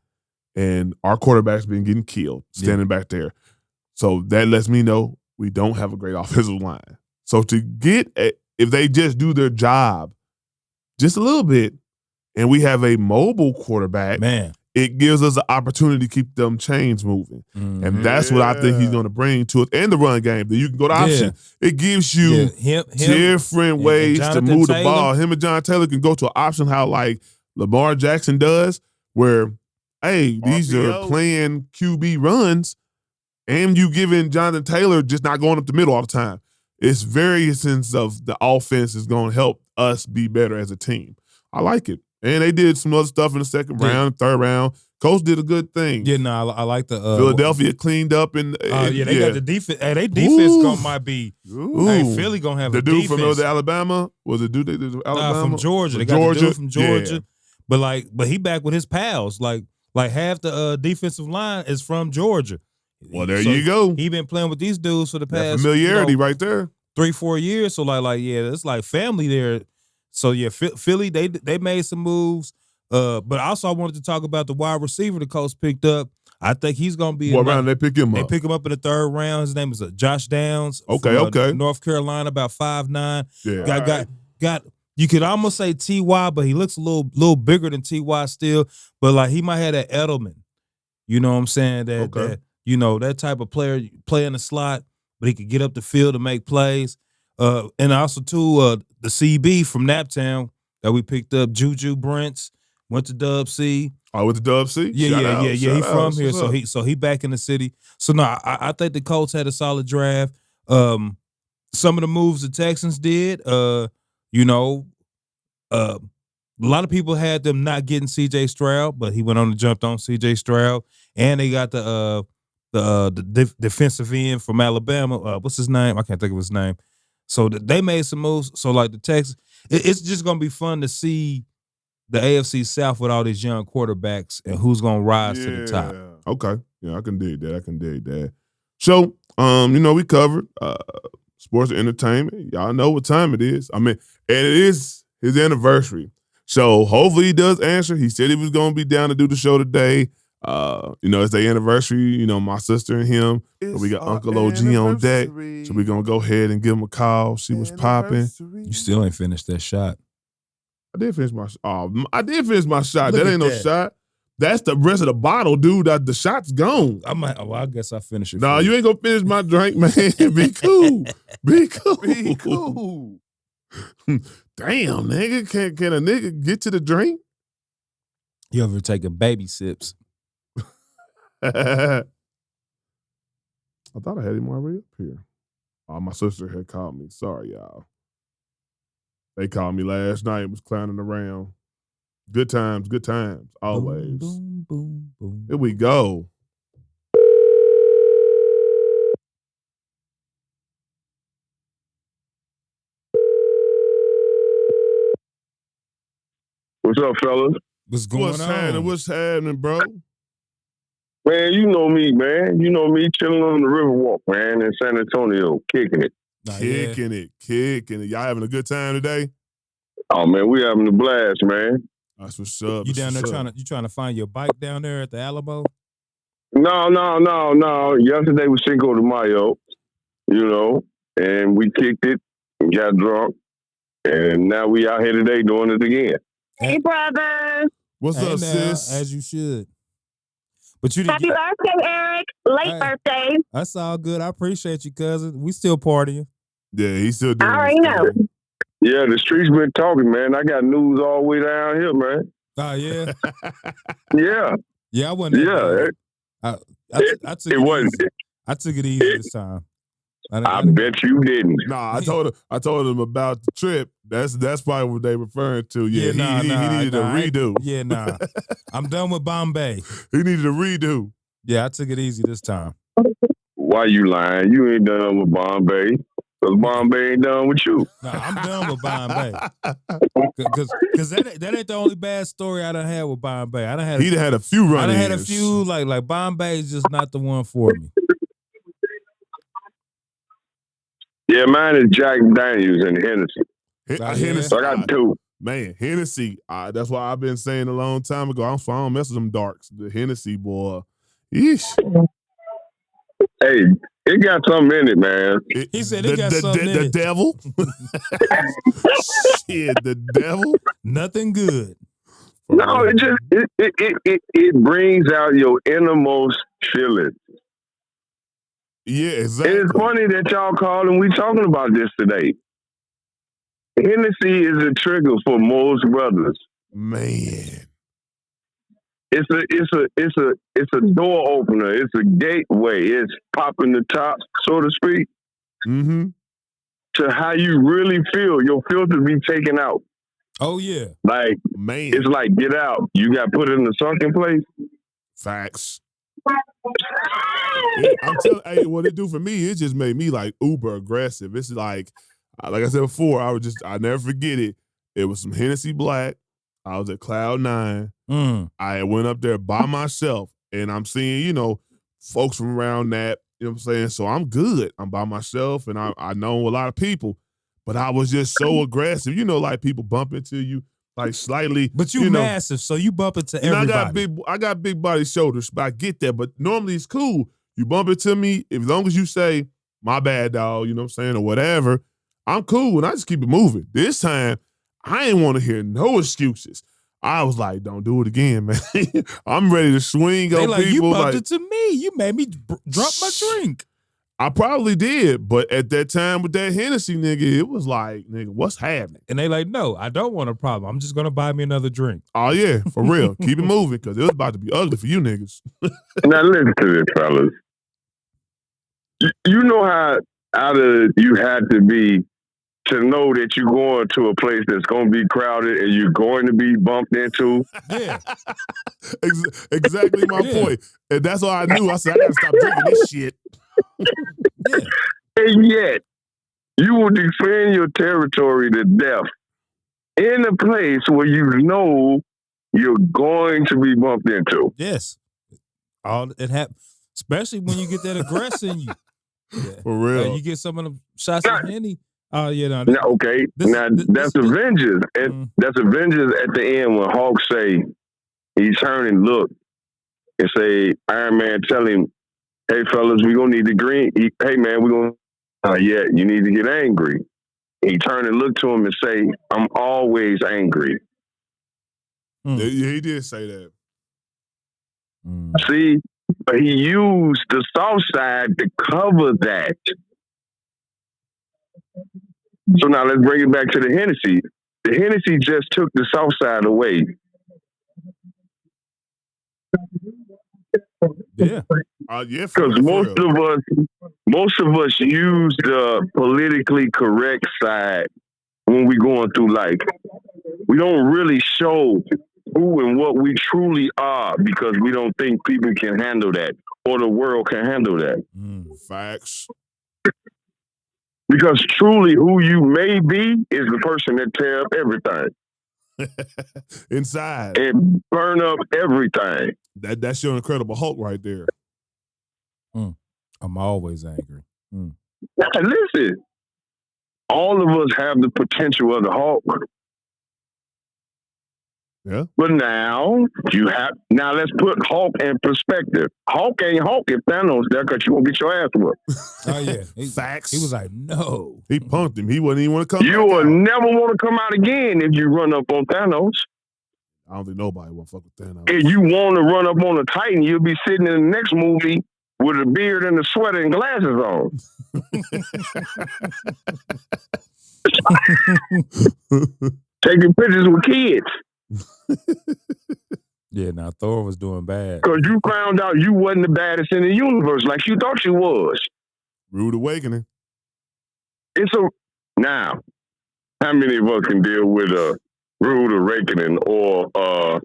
And our quarterback's been getting killed standing back there. So that lets me know we don't have a great offensive line. So if they just do their job just a little bit and we have a mobile quarterback, man, it gives us an opportunity to keep them chains moving. And that's what I think he's going to bring to it. And the run game, that you can go to option. It gives you different ways to move the ball. Him and John Taylor can go to an option how like Lamar Jackson does, where, hey, these are playing QB runs and you giving Jonathan Taylor just not going up the middle all the time. It's variations of the offense is going to help us be better as a team. I like it. And they did some other stuff in the second round, third round. Coach did a good thing. Yeah, no, I like the Philadelphia cleaned up and they got the defense. Hey, they defense might be. Hey, Philly gonna have the dude from Alabama. Was it dude Alabama? From Georgia. They got the dude from Georgia. Yeah. But he back with his pals. Like half the defensive line is from Georgia. Well, there you go. He been playing with these dudes for the past familiarity right there. 3-4 years. So it's like family there. So yeah, Philly they made some moves. But also I wanted to talk about the wide receiver the Colts picked up. I think he's gonna be. What round they pick him up? They pick him up in the third round. His name is Josh Downs. Okay. North Carolina, about 5'9". Yeah. Got. You could almost say T.Y., but he looks a little bigger than T.Y. still. But like he might have that Edelman. You know what I'm saying? That type of player play in the slot, but he could get up the field to make plays. And also too, the CB from Naptown that we picked up, Juju Brents, went to Dub C. Oh, with the Dub C? Yeah. He from here, so he back in the city. So no, I think the Colts had a solid draft. Some of the moves the Texans did, a lot of people had them not getting C.J. Stroud, but he went on and jumped on C.J. Stroud, and they got the the defensive end from Alabama. What's his name? I can't think of his name. So they made some moves. So like the Texans, it's just gonna be fun to see the AFC South with all these young quarterbacks and who's gonna rise to the top. Okay. Yeah, I can dig that. So, we covered sports and entertainment. Y'all know what time it is. I mean, and it is his anniversary. So hopefully he does answer. He said he was gonna be down to do the show today. It's the anniversary, my sister and him. We got Uncle OG on deck. So we're gonna go ahead and give him a call, see what's popping. You still ain't finished that shot. I did finish my shot. Look That at ain't no that. shot. That's the rest of the bottle, dude. The shot's gone. I guess I finish it. Nah, for you ain't gonna finish my drink, man. Be cool. Be cool. Damn, nigga. Can a nigga get to the drink? You ever taking baby sips? I thought I had him already up here. Oh, my sister had called me. Sorry, y'all. They called me last night, was clowning around. Good times, always. Boom, boom, boom. Here we go. What's up, fellas? What's going on? What's happening, bro? Man, you know me, man. You know me chilling on the Riverwalk, man, in San Antonio, kicking it. Kicking it. Y'all having a good time today? Oh, man, we having a blast, man. That's what's up. You down there trying to find your bike down there at the Alamo? No. Yesterday was Cinco de Mayo, and we kicked it and got drunk, and now we out here today doing it again. Hey, brother. What's Hey up, now, sis? as you should. But you Happy birthday, Eric. Late birthday. That's all good. I appreciate you, cousin. We still partying. Yeah, he's still doing I already know. Yeah, the streets been talking, man. I got news all the way down here, man. Oh, yeah? Yeah. Yeah, I wasn't that bad. I took It it wasn't. easy. I took it easy this time. I bet you didn't. Nah, I told him about the trip. That's probably what they referring to. Yeah, he needed a redo. Yeah, nah. I'm done with Bombay. He needed a redo. Yeah, I took it easy this time. Why you lying? You ain't done with Bombay. Because Bombay ain't done with you. Nah, I'm done with Bombay. Because that ain't the only bad story I done had with Bombay. He done had a few run-ins. I done had a few, like Bombay is just not the one for me. Yeah, mine is Jack Daniels and Hennessy. Hennessy. So I got two. Man, Hennessy. That's why I've been saying a long time ago. I don't mess with them darks. The Hennessy, boy. Yeesh. Hey, it got something in it, man. He said it got something in the it. devil? Shit, the devil? Nothing good. No, it brings out your innermost feelings. Yeah, exactly. And it's funny that y'all called and we talking about this today. Hennessy is a trigger for most brothers. Man. It's a door opener. It's a gateway. It's popping the top, so to speak, to how you really feel. Your filter be taken out. Oh yeah, like man, it's like get out. You got put in the sunken place. Facts. I'm telling. What it do for me? It just made me like uber aggressive. It's like I said before. I never forget it. It was some Hennessy Black. I was at Cloud 9. I went up there by myself, and I'm seeing, folks from around that, you know what I'm saying? So I'm good. I'm by myself, and I know a lot of people, but I was just so aggressive. Like people bump into you, like slightly. But you massive, so you bump into everybody. I got big body shoulders, but I get that. But normally it's cool. You bump into me, as long as you say, my bad, dog, you know what I'm saying, or whatever, I'm cool, and I just keep it moving. This time, I ain't want to hear no excuses. I was like, don't do it again, man. I'm ready to swing on people. You bumped into me. You made me drop my drink. I probably did, but at that time with that Hennessy nigga, it was like, nigga, what's happening? And they like, no, I don't want a problem. I'm just going to buy me another drink. Oh, yeah, for real. Keep it moving, because it was about to be ugly for you niggas. Now listen to this, fellas. You know how you had to be to know that you're going to a place that's going to be crowded and you're going to be bumped into. Yeah. Exactly my point. And that's all I knew. I said, I gotta stop drinking this shit. Yeah. And yet, you will defend your territory to death in a place where you know you're going to be bumped into. Yes. All it happens, especially when you get that aggressor in you. Yeah. For real. You get some of the shots of Henny. Oh, yeah. No, Now, okay, that's Avengers. That's Avengers at the end when Hulk say, he turn and look and say, Iron Man tell him, hey, fellas, we gonna need the green. Hey, man, we gonna, yeah, you need to get angry. He turn and look to him and say, I'm always angry. Yeah, he did say that. See, but he used the soft side to cover that. So now let's bring it back to the Hennessy. The Hennessy just took the soft side away. Yeah. Yeah, because most of us use the politically correct side when we going through life. We don't really show who and what we truly are because we don't think people can handle that or the world can handle that. Facts. Because truly who you may be is the person that tear up everything. Inside. And burn up everything. That's your Incredible Hulk right there. I'm always angry. Now, listen, all of us have the potential of the Hulk. Yeah. But now let's put Hulk in perspective. Hulk ain't Hulk if Thanos there because you won't get your ass whooped. Oh yeah. Facts. He was like, no. He punked him. He wouldn't even want to come You back will out. never want to come out again if you run up on Thanos. I don't think nobody will fuck with Thanos. If you want to run up on a Titan, you'll be sitting in the next movie with a beard and a sweater and glasses on. Taking pictures with kids. Yeah, now Thor was doing bad. Because you found out you wasn't the baddest in the universe like you thought you was. Rude awakening. Now, how many of us can deal with a rude awakening or a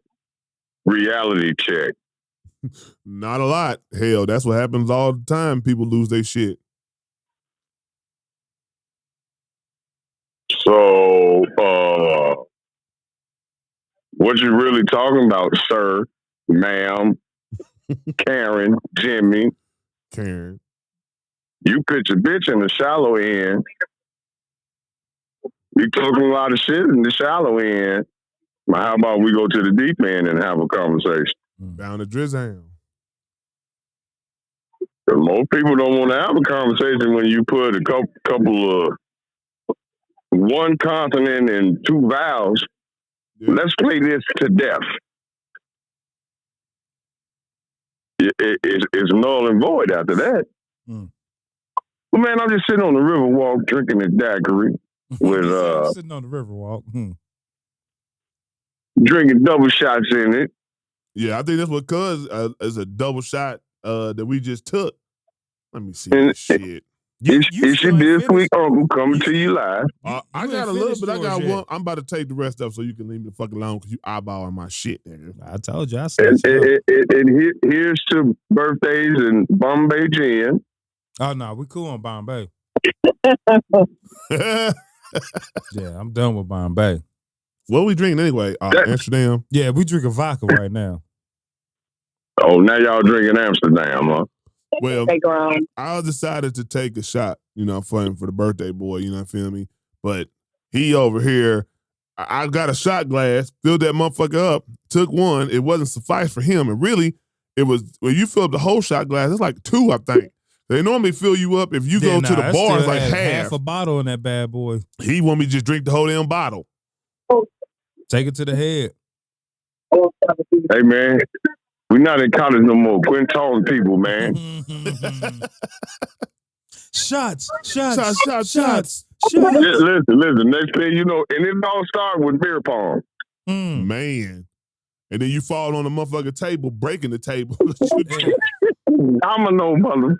reality check? Not a lot. Hell, that's what happens all the time. People lose their shit. So, what you really talking about, sir, ma'am, Karen, Jimmy? Karen. You pitch a bitch in the shallow end. You talking a lot of shit in the shallow end. But how about we go to the deep end and have a conversation? Down the drizzle. Because most people don't want to have a conversation when you put a couple of one consonant and two vowels. Yeah. Let's play this to death. It's null and void after that. Well, man, I'm just sitting on the Riverwalk drinking a daiquiri with sitting on the Riverwalk. Drinking double shots in it. Yeah, I think that's what cuz is a double shot that we just took. Let me see this shit. It's your dear sweet uncle coming to you live. I got a little, but I got one. I'm about to take the rest of it so you can leave me the fuck alone because you eyeballing my shit, nigga. I told you. I said and here's to birthdays and Bombay gin. Oh, no, we cool on Bombay. Yeah, I'm done with Bombay. What are we drinking anyway? Amsterdam? Yeah, we drinking vodka right now. Oh, now y'all drinking Amsterdam, huh? Well, I decided to take a shot, for him for the birthday boy, feel me? But he over here, I got a shot glass, filled that motherfucker up, took one. It wasn't suffice for him. And really, it was, when you fill up the whole shot glass, it's like 2, I think. They normally fill you up if you go to the bar, it's like half a bottle in that bad boy. He want me to just drink the whole damn bottle. Take it to the head. Hey, man, we're not in college no more. Quit talking people, man. Shots. Listen. Next thing you know, and it all started with beer pong. Man. And then you fall on the motherfucking table, breaking the table. Domino motherfucker.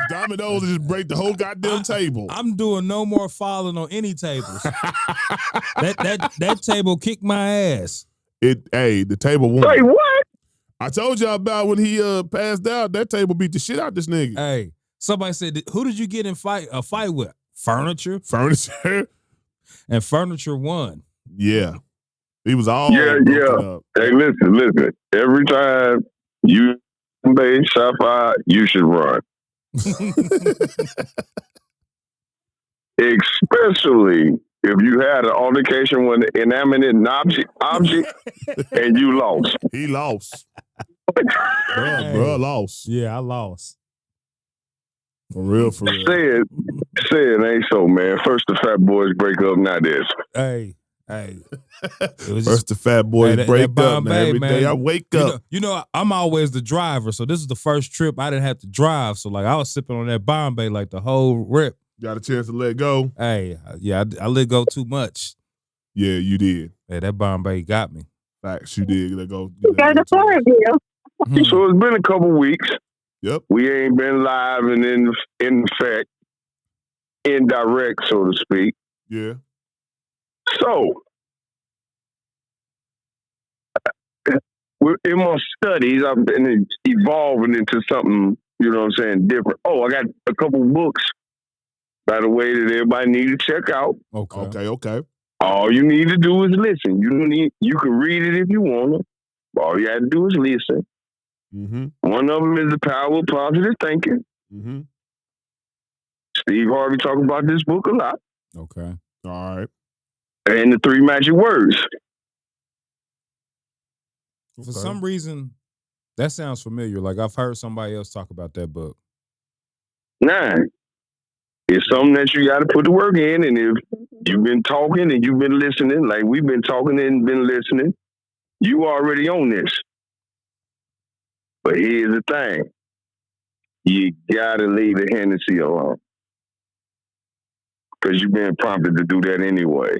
Dominoes just break the whole goddamn table. I'm doing no more falling on any tables. that table kicked my ass. The table won. Say what? I told y'all about when he passed out. That table beat the shit out this nigga. Hey, somebody said, who did you get in a fight with? Furniture. And Furniture won. Yeah. He was all up. Hey, listen. Every time you base shot fire, you should run. Especially if you had an altercation with an inanimate object and you lost. He lost. Bro lost. Yeah, I lost. For real. Say it ain't so, man. First the fat boys break up, now this. Hey. First the fat boys break up, man. Every day I wake up. You know, I'm always the driver, so this is the first trip I didn't have to drive. So like I was sipping on that Bombay like the whole rip. Got a chance to let go. Hey, yeah, I let go too much. Yeah, you did. Hey, that Bombay got me. Facts, you did let go. You got the floor view. So it's been a couple weeks. Yep. We ain't been live and in effect, indirect, so to speak. Yeah. So, in my studies, I've been evolving into something, you know what I'm saying, different. Oh, I got a couple books, by the way, that everybody need to check out. Okay. All you need to do is listen. You can read it if you want to. All you have to do is listen. Mm-hmm. One of them is The Power of Positive Thinking. Mm-hmm. Steve Harvey talks about this book a lot. Okay. All right. And The Three Magic Words. For some reason, that sounds familiar. Like I've heard somebody else talk about that book. 9. It's something that you got to put the work in. And if you've been talking and you've been listening, like we've been talking and been listening, you already own this. But here's the thing. You got to leave the Hennessy alone. Because you've been prompted to do that anyway.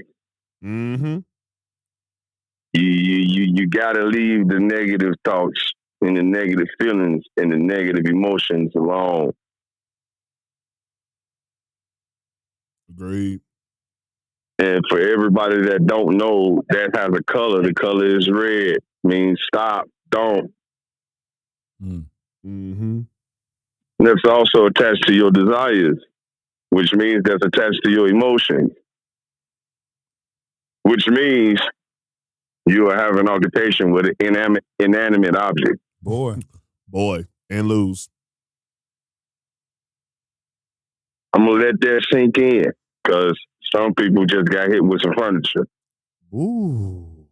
Mm-hmm. You got to leave the negative thoughts and the negative feelings and the negative emotions alone. Agreed. And for everybody that don't know, that has a color. The color is red. Means stop, don't. Mm-hmm. That's also attached to your desires, which means that's attached to your emotions, which means you are having an altercation with an inanimate object. Boy, and lose. I'm going to let that sink in because some people just got hit with some furniture. Ooh.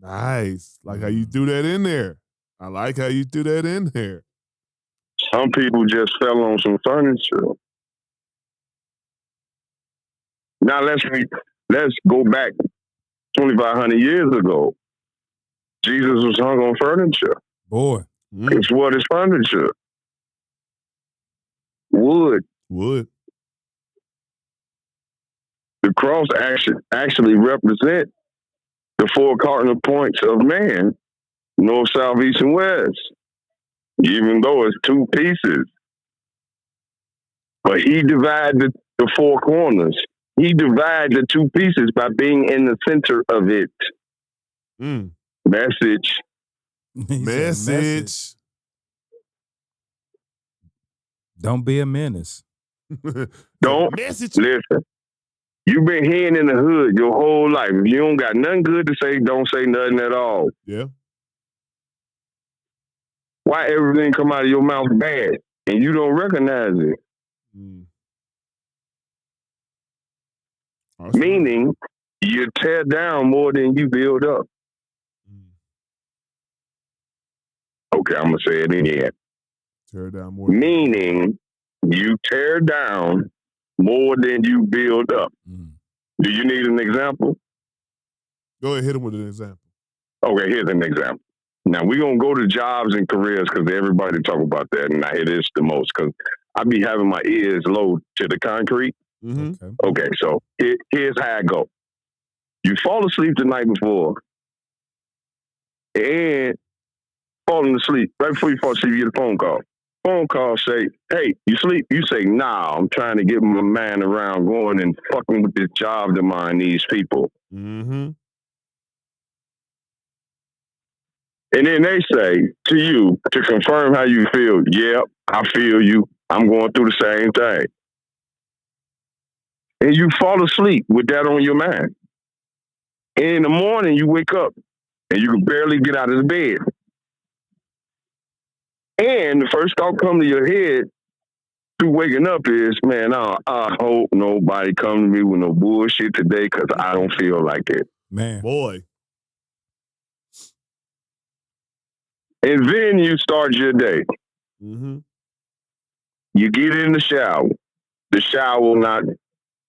Nice. Like how you threw that in there. I like how you threw that in there. Some people just fell on some furniture. Now let's go back 2,500 years ago. Jesus was hung on furniture. boy. It's what is furniture? Wood. The cross actually represent the 4 cardinal points of man, north, south, east, and west. Even though it's 2 pieces. But he divided the 4 corners. He divided the 2 pieces by being in the center of it. Message. Message. Don't be a menace. Don't Message. listen. You've been hearing in the hood your whole life. If you don't got nothing good to say, don't say nothing at all. Yeah. Why everything come out of your mouth bad and you don't recognize it? Awesome. Meaning, you tear down more than you build up. Okay, I'm going to say it again. Tear down more. Meaning, you tear down more than you build up. Do you need an example? Go ahead, hit him with an example. Okay, here's an example. Now, we're going to go to jobs and careers because everybody talk about that, and I hear this the most because I be having my ears low to the concrete. Mm-hmm. Okay, so here's how I go. You fall asleep the night before, and falling asleep. Right before you fall asleep, you get a phone call. Phone call say, hey, you sleep? You say, nah, I'm trying to get my mind around going and fucking with this job to mine these people. Mm-hmm. And then they say to you, to confirm how you feel, yep, I feel you. I'm going through the same thing. And you fall asleep with that on your mind. And in the morning, you wake up and you can barely get out of the bed. And the first thought come to your head through waking up is, man, I hope nobody come to me with no bullshit today because I don't feel like it. Man. Boy. And then you start your day. Mm-hmm. You get in the shower. The shower not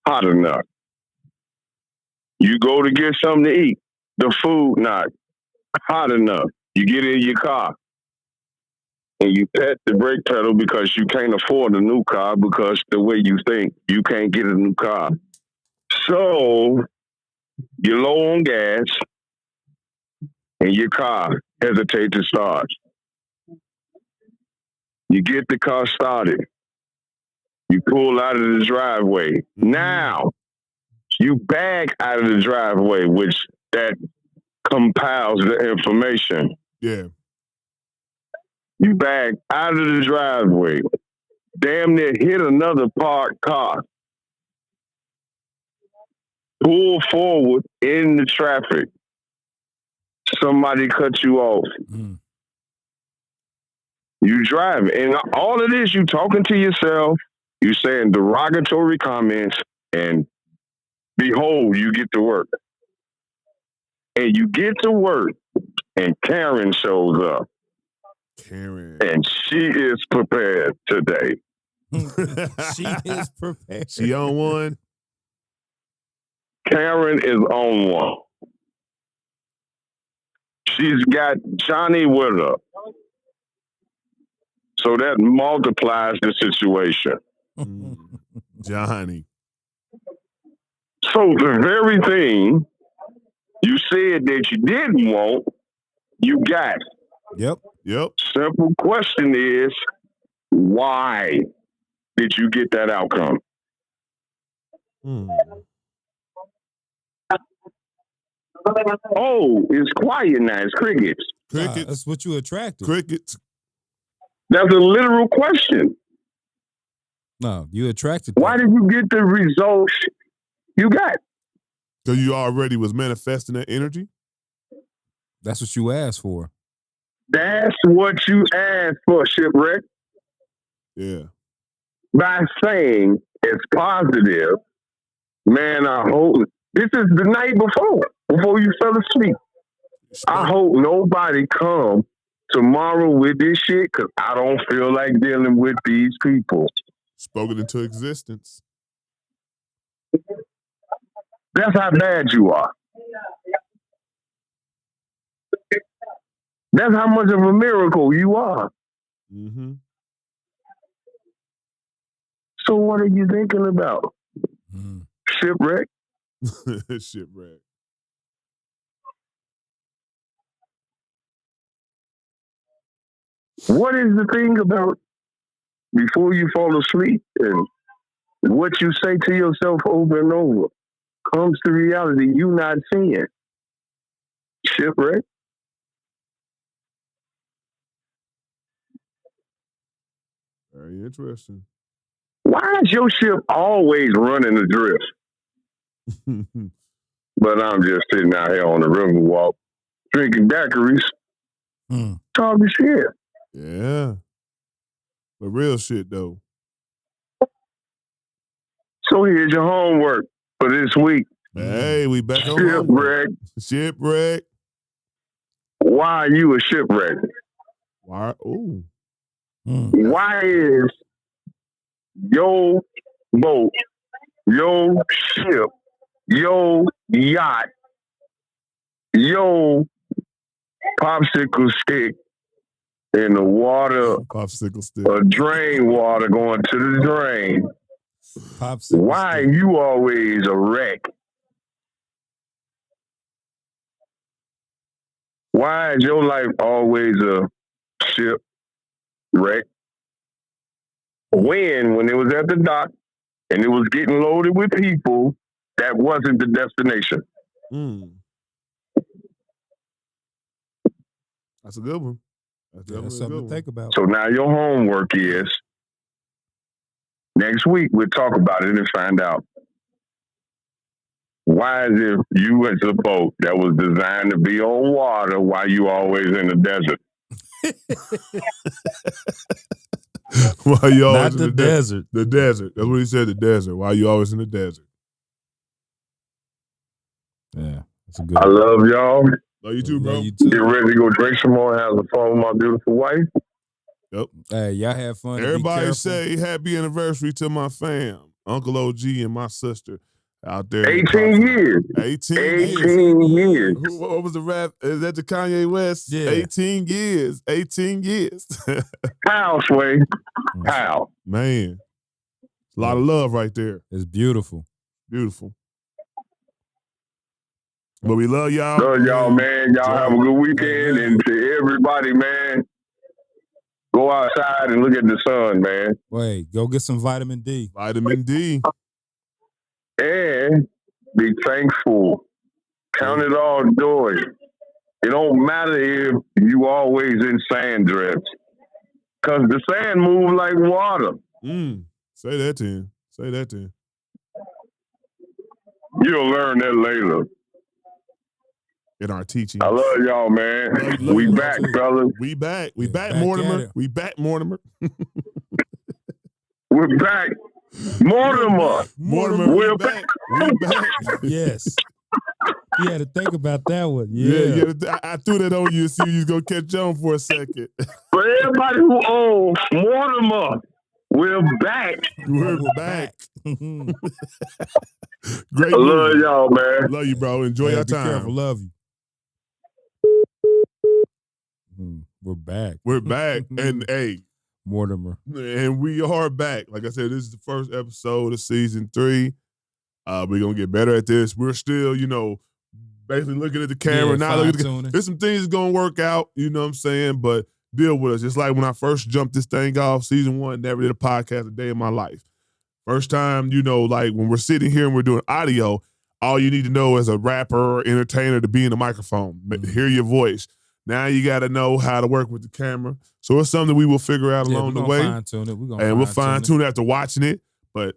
hot enough. You go to get something to eat. The food not hot enough. You get in your car and you pet the brake pedal because you can't afford a new car because the way you think, you can't get a new car. So you're low on gas and your car hesitates to start. You get the car started. You pull out of the driveway. Mm-hmm. Now, you back out of the driveway, which that compiles the information. Yeah. You back out of the driveway. Damn near hit another parked car. Pull forward in the traffic. Somebody cut you off. Mm. You driving. And all of this, you talking to yourself. You saying derogatory comments. And behold, you get to work. And you get to work. And Karen shows up. Karen. And she is prepared today. She is prepared. She on one? Karen is on one. She's got Johnny with her. So that multiplies the situation. Johnny. So the very thing you said that you didn't want, you got. Yep. Simple question is, why did you get that outcome? Oh, it's quiet now. It's crickets. Crickets. That's what you attracted. Crickets. That's a literal question. No, you attracted. Why did you get the results you got? Because you already was manifesting that energy? That's what you asked for. That's what you asked for, Shipwreck. Yeah. By saying it's positive, man, I hope this is the night before you fell asleep. I hope nobody come tomorrow with this shit because I don't feel like dealing with these people. Spoken into existence. That's how bad you are. That's how much of a miracle you are. Mm-hmm. So what are you thinking about? Shipwreck? Shipwreck. What is the thing about before you fall asleep and what you say to yourself over and over comes to reality you not seeing? Shipwreck? Very interesting. Why is your ship always running adrift? But I'm just sitting out here on the river walk, drinking daiquiris, talking shit. Yeah. But real shit, though. So here's your homework for this week. Hey, we back on Shipwreck. Shipwreck. Why are you a shipwreck? Why? Ooh. Why is your boat, your ship, your yacht, your popsicle stick in the water, popsicle stick, or drain water going to the drain? Popsicle Why stick. you always a wreck? Why is your life always a shipwreck? When it was at the dock and it was getting loaded with people, that wasn't the destination. That's a good one. That's Yeah, definitely that's a something good to one. think about. So now your homework is next week we'll talk about it and find out why is it you as a boat that was designed to be on water, why you always in the desert? Why you always Not in the desert. The desert. That's what he said, the desert. Why you always in the desert? Yeah, that's a good I one. love y'all. Love you too, bro. Love you too. Get ready to go drink some more and have some fun with my beautiful wife. Yep. Hey, y'all have fun. Everybody be say happy anniversary to my fam, Uncle OG and my sister out there. 18 years. 18 years. What was the rap? Is that the Kanye West? Yeah. 18 years. 18 years. How, Sway? How? Man. A lot of love right there. It's beautiful. Beautiful. But we love y'all. Love y'all, man. Y'all have a good weekend. And to everybody, man, go outside and look at the sun, man. Wait, go get some vitamin D. Vitamin D. And be thankful. Count it all joy. It don't matter if you always in sand drifts. Because the sand moves like water. Say that to him. Say that to him. You'll learn that later. In our teaching. I love y'all, man. Love we you back, too. fellas. We back. We back, back Mortimer. at it. We back, Mortimer. We're back. Mortimer. Mortimer, We're we back. We back. Yes. You had to think about that one. Yeah. I threw that on you to see if you was going to catch on for a second. For everybody who owns Mortimer, we're back. We're back. Great I love movie. y'all, man. Love you, bro. Enjoy Hey, your be time. careful. Love you. We're back. We're back. And hey, Mortimer. and we are back. Like I said, this is the first episode of season 3. We're going to get better at this. We're still, basically looking at the camera. Yeah, not looking at the fine-tuning. There's some things going to work out, you know what I'm saying? But deal with us. Just like when I first jumped this thing off, season 1, never did a podcast a day in my life. First time, like when we're sitting here and we're doing audio, all you need to know as a rapper or entertainer to be in the microphone, hear your voice. Now you got to know how to work with the camera. So it's something we will figure out along the way. Fine-tune it. And we'll fine-tune it after watching it. But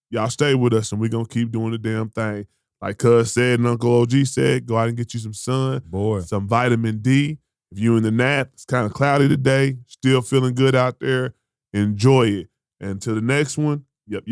y'all stay with us and we're going to keep doing the damn thing. Like Cuz said and Uncle OG said, go out and get you some sun, some vitamin D. If you in the nap, it's kind of cloudy today, still feeling good out there, enjoy it. And to the next one, yep.